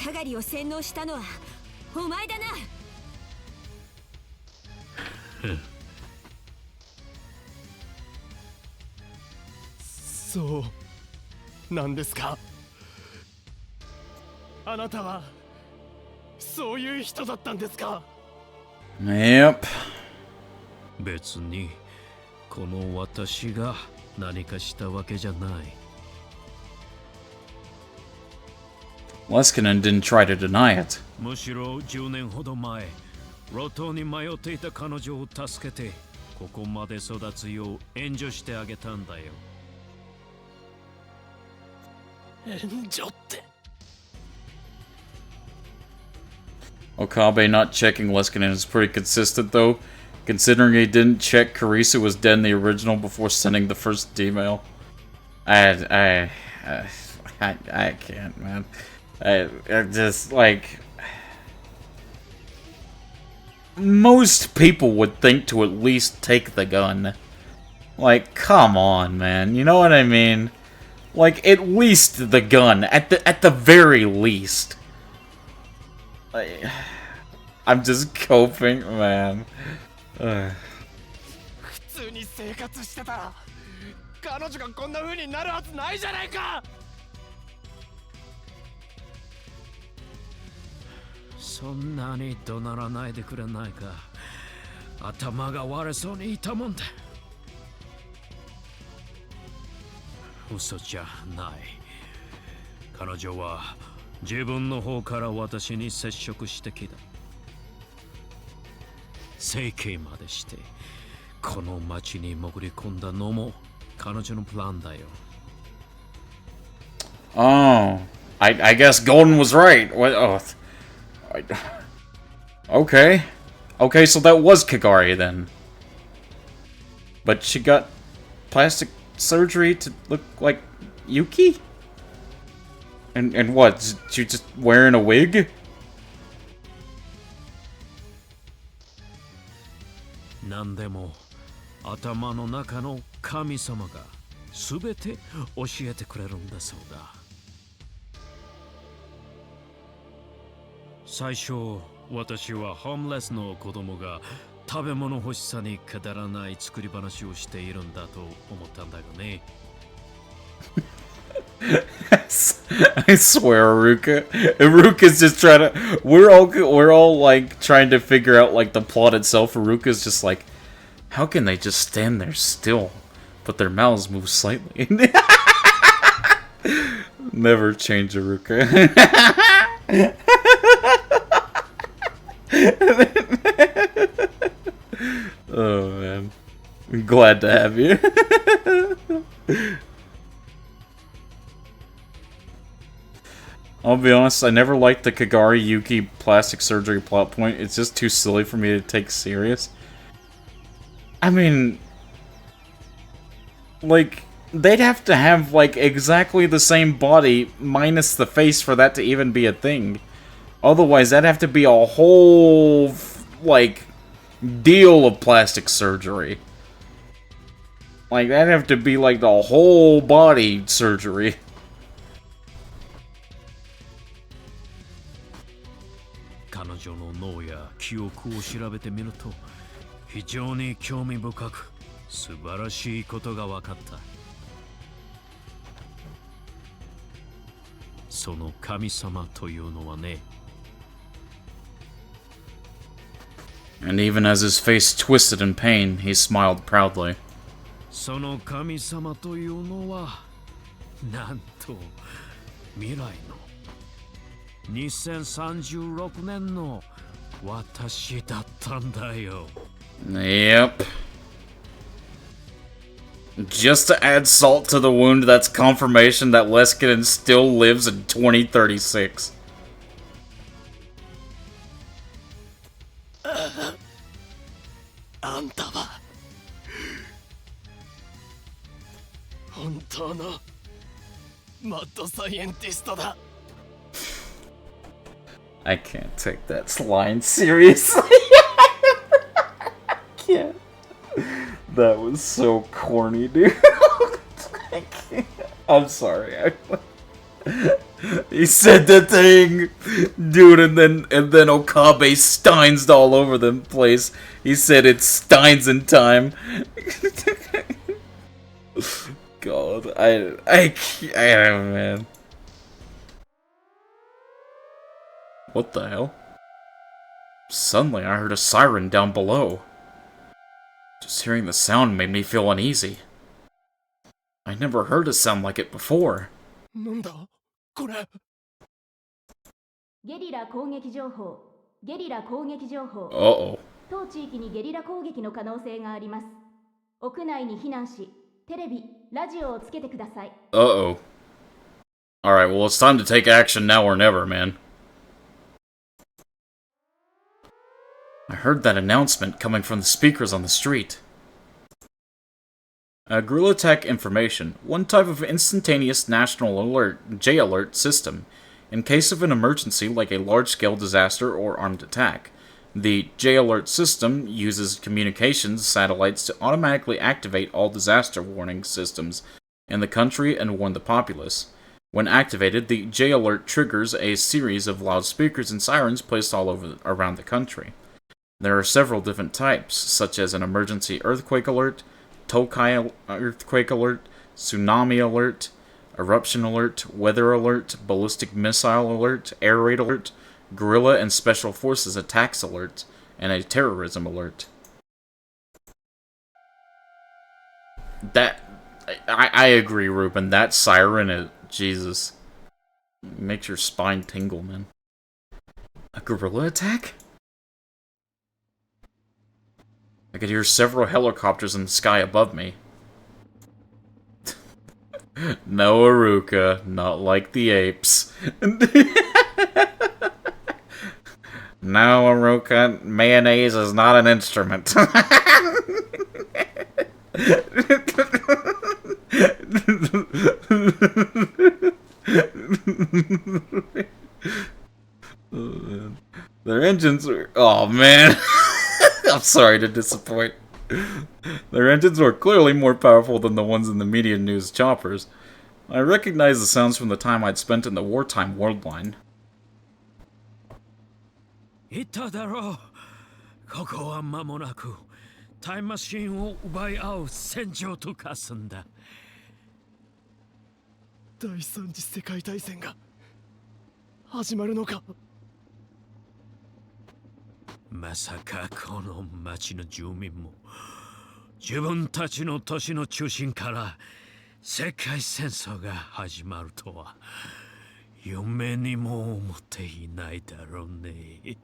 かがりを洗脳したのはお前だな。そうなんですか。あなたはそういう人だったんですか。 Yep. 別にこの私が何かしたわけじゃない。 Leskinen didn't try to deny it. むしろ10年ほど前、路頭に迷っていた彼女を助けて、ここまで育つよう援助してあげたんだよ。援助って。 Okabe not checking Leskinen is pretty consistent, though, considering he didn't check Karisu was dead in the original before sending the first email. I can't, man. I just, like... Most people would think to at least take the gun. Like, come on, man. You know what I mean? Like, at least the gun. At the very least. I'm just coping, man. 普通に生活してたら彼女がこんな風になるはずないじゃないか。そんなに怒鳴らないでくれないか。頭が割れそうにいたもんだ。嘘じゃない。彼女は自分の方から私に接触してきた。整形までしてこの町に潜り込んだのも彼女のプランだよ。Oh, I guess Golden was right. What? Oh, okay, okay. So that was Kagari then. But she got plastic surgery to look like Yuki. And what? She just wearing a wig? 何でも頭の中の神様がすべて教えてくれるんだそうだ。最初私はホームレスの子供が食べ物欲しさにくだらない作り話をしているんだと思ったんだよね。I swear, Aruka's just trying to. We're all like trying to figure out like the plot itself. Aruka's just like, how can they just stand there still, but their mouths move slightly? Never change, Aruka. Oh man, I'm glad to have you. I'll be honest, I never liked the Kagari Yuki plastic surgery plot point. It's just too silly for me to take serious. I mean, like, they'd have to have, like, exactly the same body minus the face for that to even be a thing. Otherwise, that'd have to be a whole, like, deal of plastic surgery. Like, that'd have to be, like, the whole body surgery. 彼女の脳や記憶を調べてみると非常に興味深く素晴らしいことが分かった。その神様というのはね。And even as his face twisted in pain, he smiled proudly. その神様というのはなんと未来の2036年の私だったんだよ。Yep. Just to add salt to the wound, that's confirmation that Leskinen still lives in 2036. あんたは本当のマッドサイエンティストだ。I can't take that line seriously. I can't. That was so corny, dude. I can't. I'm sorry. He said the thing, dude, and then Okabe Steins all over the place. He said it's Steins in time. God, I can't, man. What the hell? Suddenly I heard a siren down below. Just hearing the sound made me feel uneasy. I never heard a sound like it before. なんだこれ。ゲリラ攻撃情報。ゲリラ攻撃情報。 Uh-oh. 当地域にゲリラ攻撃の可能性があります。屋内に避難し、テレビ、ラジオをつけてください。Uh-oh. Alright, well it's time to take action now or never, man. I heard that announcement coming from the speakers on the street. Guerrilla Tech Information, one type of instantaneous national alert, J-alert system. In case of an emergency like a large-scale disaster or armed attack, the J-alert system uses communications satellites to automatically activate all disaster warning systems in the country and warn the populace. When activated, the J-alert triggers a series of loudspeakers and sirens placed all over around the country. There are several different types, such as an emergency earthquake alert, Tokai earthquake alert, tsunami alert, eruption alert, weather alert, ballistic missile alert, air raid alert, guerrilla and special forces attacks alert, and a terrorism alert. That... I agree, Ruben. That siren is... Jesus. Makes your spine tingle, man. A guerrilla attack? I could hear several helicopters in the sky above me. No, Aruka. Not like the apes. No, Aruka. Mayonnaise is not an instrument. Their engines are... Oh, man. I'm sorry to disappoint. Their engines were clearly more powerful than the ones in the media news choppers. I recognized the sounds from the time I'd spent in the wartime world line. 言っただろう。ここは間もなくタイムマシンを奪い合う戦場と化すんだ。第三次世界大戦が始まるのか。まさかこの町の住民も自分たちの都市の中心から世界戦争が始まるとは夢にも思っていないだろうね。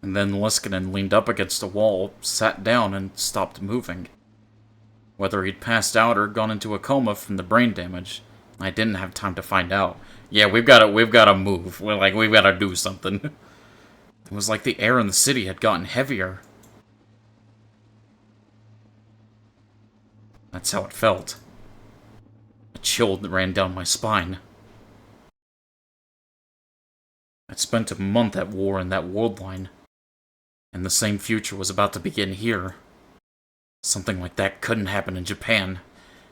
And then Leskinen leaned up against a wall, sat down, and stopped moving. Whether he'd passed out or gone into a coma from the brain damage, I didn't have time to find out. Yeah, we've gotta move. We've gotta do something. It was like the air in the city had gotten heavier. That's how it felt. A chill ran down my spine. I'd spent a month at war in that world line, and the same future was about to begin here. Something like that couldn't happen in Japan.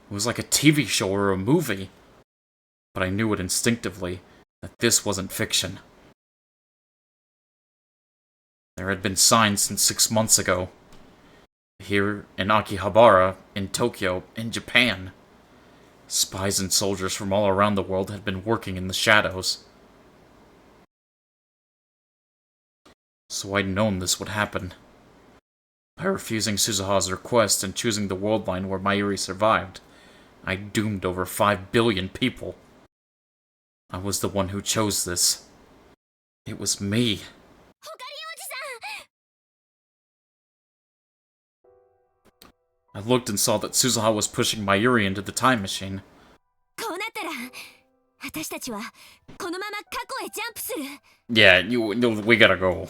It was like a TV show or a movie. But I knew it instinctively, that this wasn't fiction. There had been signs since 6 months ago. Here in Akihabara, in Tokyo, in Japan. Spies and soldiers from all around the world had been working in the shadows. So I'd known this would happen. By refusing Suzuha's request and choosing the world line where Mayuri survived, I doomed over 5 billion people. I was the one who chose this. It was me. I looked and saw that Suzuha was pushing Mayuri into the time machine. Yeah, we gotta go.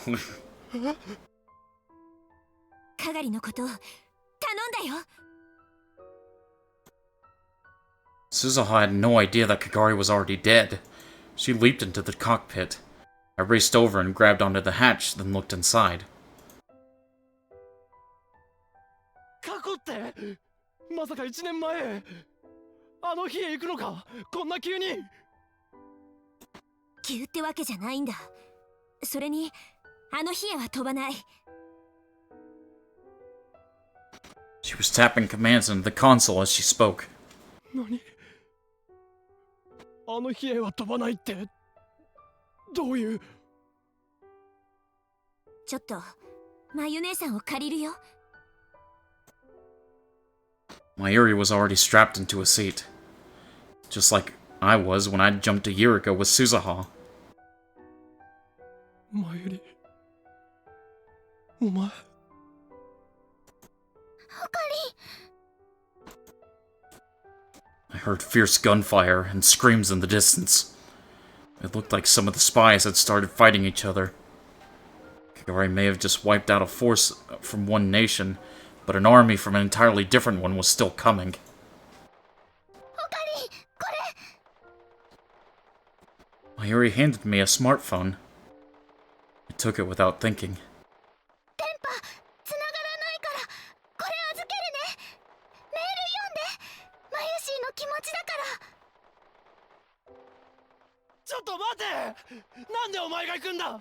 Suzuha had no idea that Kagari was already dead. She leaped into the cockpit. I raced over and grabbed onto the hatch, then looked inside. 過去ってまさか1年前あの日へ行くのか。こんな急に。急ってわけじゃないんだ。それにあの日へは飛ばない。 She was tapping commands into the console as she spoke. 何？あの日へは飛ばないってどういう？ちょっとまゆ姉さんを借りるよ。 Mayuri was already strapped into a seat. Just like I was when I jumped a year ago with Suzuha. まゆり、お前。 I heard fierce gunfire and screams in the distance. It looked like some of the spies had started fighting each other. Kagari may have just wiped out a force from one nation, but an army from an entirely different one was still coming. Mayuri handed me a smartphone. I took it without thinking. ちょっと待て。なんでお前が行くんだ。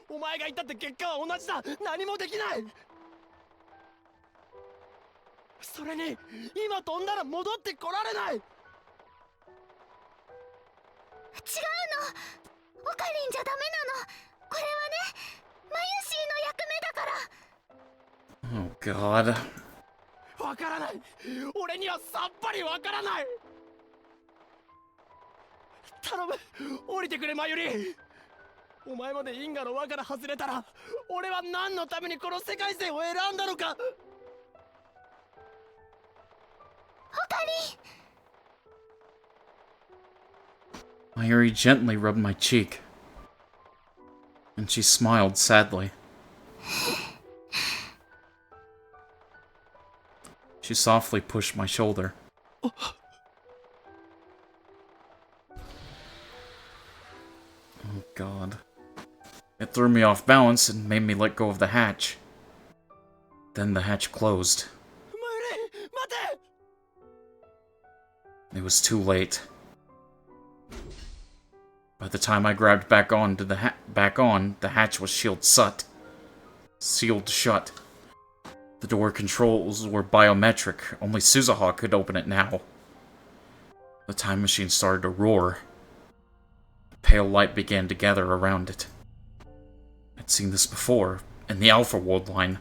お前が行ったって結果は同じだ。何もできない。それに今飛んだら戻ってこられない。違うの、オカリンじゃダメなの。これはね、マユシーの役目だから。 Oh, God. わからない。俺にはさっぱりわからない。頼む、降りてくれマユリ。お前まで因果の輪から外れたら、俺は何のためにこの世界線を選んだのか。オカリン。 Mayuri gently rubbed my cheek, and she smiled sadly. She softly pushed my shoulder. Oh, God. It threw me off balance and made me let go of the hatch. Then the hatch closed. It was too late. By the time I grabbed back on, the hatch was sealed shut. The door controls were biometric. Only Suzuha could open it now. The time machine started to roar. A pale light began to gather around it. I'd seen this before, in the Alpha World line.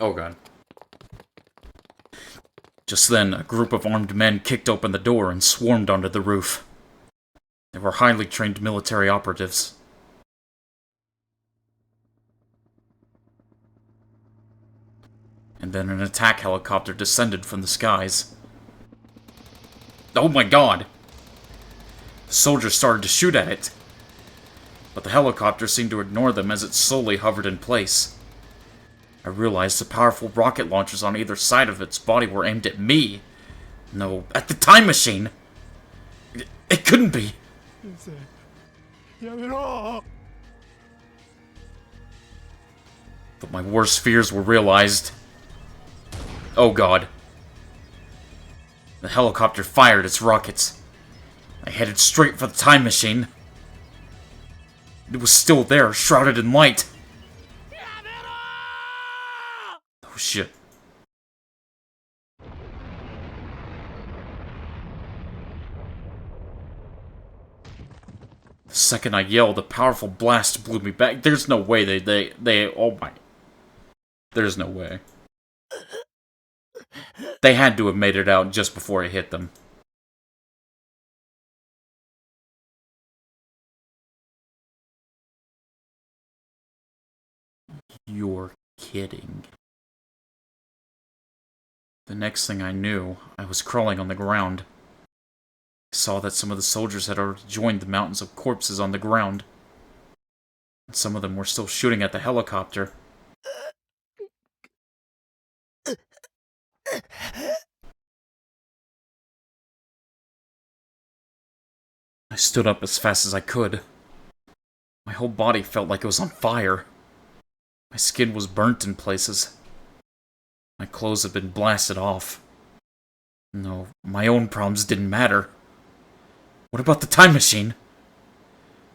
Oh, God. Just then, a group of armed men kicked open the door and swarmed onto the roof. They were highly trained military operatives. And then an attack helicopter descended from the skies. Oh my God! The soldiers started to shoot at it. But the helicopter seemed to ignore them as it slowly hovered in place. I realized the powerful rocket launchers on either side of its body were aimed at me. No, at the time machine! It couldn't be! But my worst fears were realized. Oh, God. The helicopter fired its rockets. I headed straight for the time machine. It was still there, shrouded in light. Oh, shit. The second I yelled, a powerful blast blew me back. There's no way oh my. There's no way. They had to have made it out just before it hit them. You're kidding. The next thing I knew, I was crawling on the ground. I saw that some of the soldiers had already joined the mountains of corpses on the ground. And some of them were still shooting at the helicopter. I stood up as fast as I could. My whole body felt like it was on fire. My skin was burnt in places. My clothes had been blasted off. No, my own problems didn't matter. What about the time machine?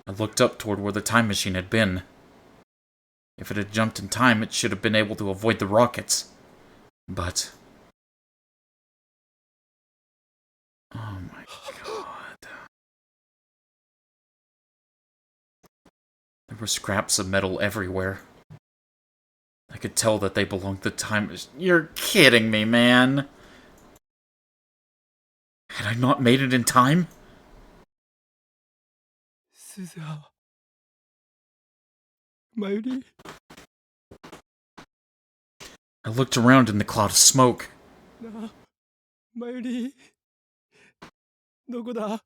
I looked up toward where the time machine had been. If it had jumped in time, it should have been able to avoid the rockets. But... oh my God. There were scraps of metal everywhere. I could tell that they belonged to the time machine. You're kidding me, man! Had I not made it in time? Suzuha. Mayuri? I looked around in the cloud of smoke. Mayuri? どこだ?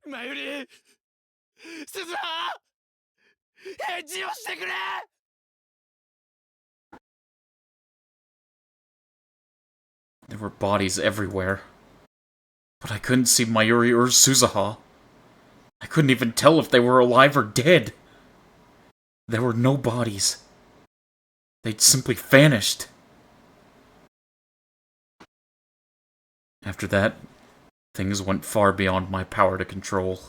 Mayuri! Suzuha! 返事をしてくれ! There were bodies everywhere. But I couldn't see Mayuri or Suzuha. I couldn't even tell if they were alive or dead. There were no bodies. They'd simply vanished. After that, Things went far beyond my power to control.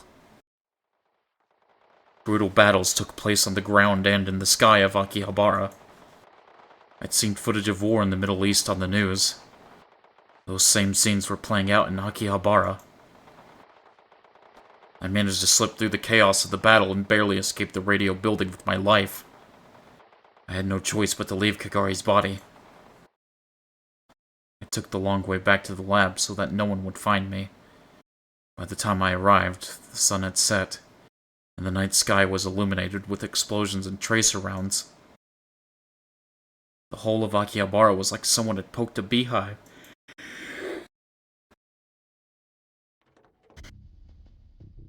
Brutal battles took place on the ground and in the sky of Akihabara. I'd seen footage of war in the Middle East on the news. Those same scenes were playing out in Akihabara. I managed to slip through the chaos of the battle and barely escape the radio building with my life. I had no choice but to leave Kagari's body. I took the long way back to the lab so that no one would find me. By the time I arrived, the sun had set, and the night sky was illuminated with explosions and tracer rounds. The whole of Akihabara was like someone had poked a beehive.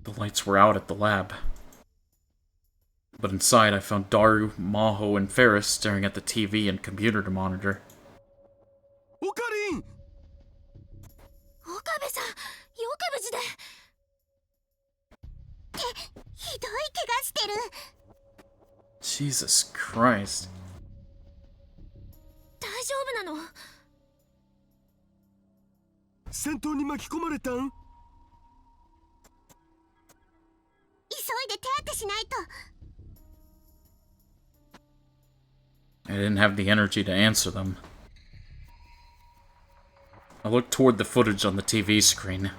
The lights were out at the lab. But inside I found Daru, Maho, and Ferris staring at the TV and computer monitor. Okarin! 岡部さん、よく無事で。ひどい怪我してる。Jesus Christ. 大丈夫なの？戦闘に巻き込まれたん？急いで手当てしないと。 I didn't have the energy to answer them. I looked toward the footage on the TV screen.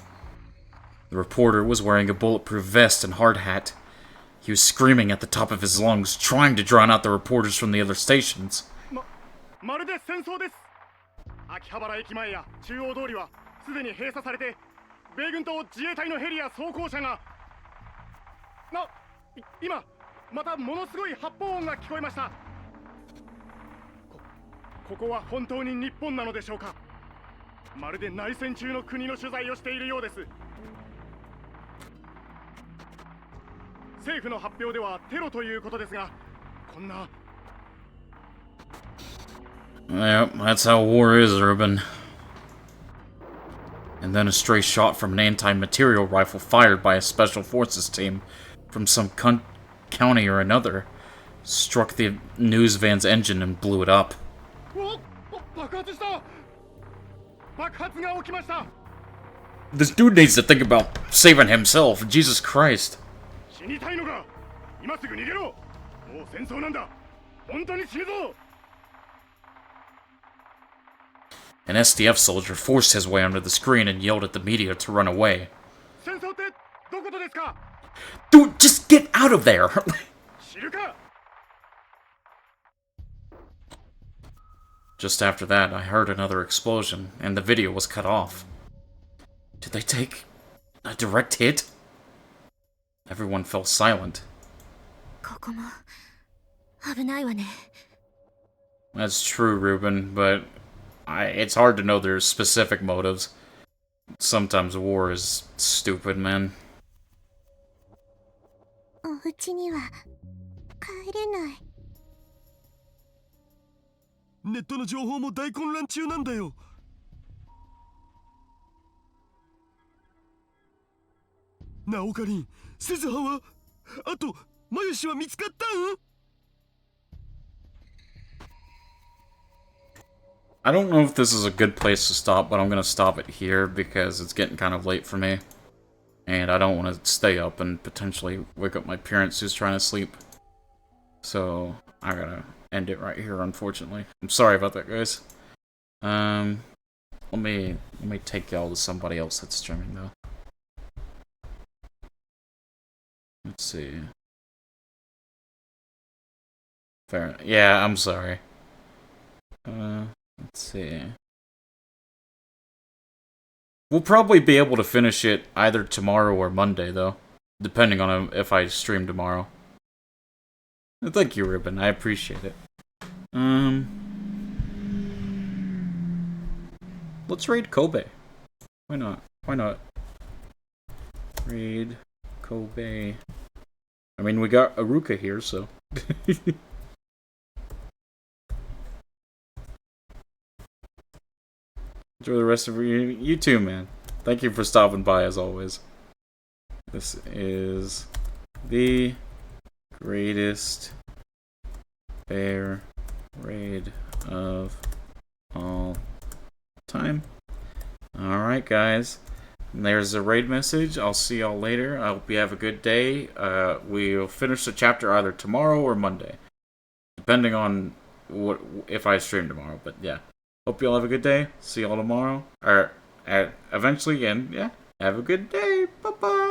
The reporter was wearing a bulletproof vest and hard hat. He was screaming at the top of his lungs, trying to drown out the reporters from the other stations. まるで戦争です。秋葉原駅前や中央通りはすでに閉鎖されて、米軍と自衛隊のヘリや装甲車が今またものすごい発砲音が聞こえました。ここは本当に日本なのでしょうか。まるで内戦中の国の取材をしているようです。政府の発表ではテロということですが、こんな Yep, that's how war is, Ruben. And then a stray shot from an anti-material rifle fired by a special forces team from some county or another struck the news van's engine and blew it up. This dude needs to think about saving himself. Jesus Christ. An SDF soldier forced his way under the screen and yelled at the media to run away. Dude, just get out of there! Just after that, I heard another explosion, and the video was cut off. Did they take a direct hit? Everyone fell silent. ここも危ないわね。 That's true, Ruben, but it's hard to know their specific motives. Sometimes war is stupid, man. お家には帰れない。ネットの情報も大混乱中なんだよ。なおかりん、セズハはあと、マユシは見つかったん？ I don't know if this is a good place to stop, but I'm gonna stop it here because it's getting kind of late for me. And I don't want to stay up and potentially wake up my parents who's trying to sleep. So, I gotta end it right here, unfortunately. I'm sorry about that, guys. Let me take y'all to somebody else that's streaming, though. Let's see. Fair. Yeah, I'm sorry. Let's see. We'll probably be able to finish it either tomorrow or Monday, though. Depending on if I stream tomorrow. Thank you, Ribbon. I appreciate it. Let's raid Kobe. Why not? Why not? Raid Kobe. I mean, we got Aruka here, so... Enjoy the rest of you too, man. Thank you for stopping by, as always. This is the greatest bear raid of all time. Alright, guys. there's a raid message. I'll see y'all later. I hope you have a good day. We'll finish the chapter either tomorrow or Monday, depending on what if I stream tomorrow. But yeah, hope y'all have a good day. See y'all tomorrow, or eventually again. Yeah, have a good day. Bye bye.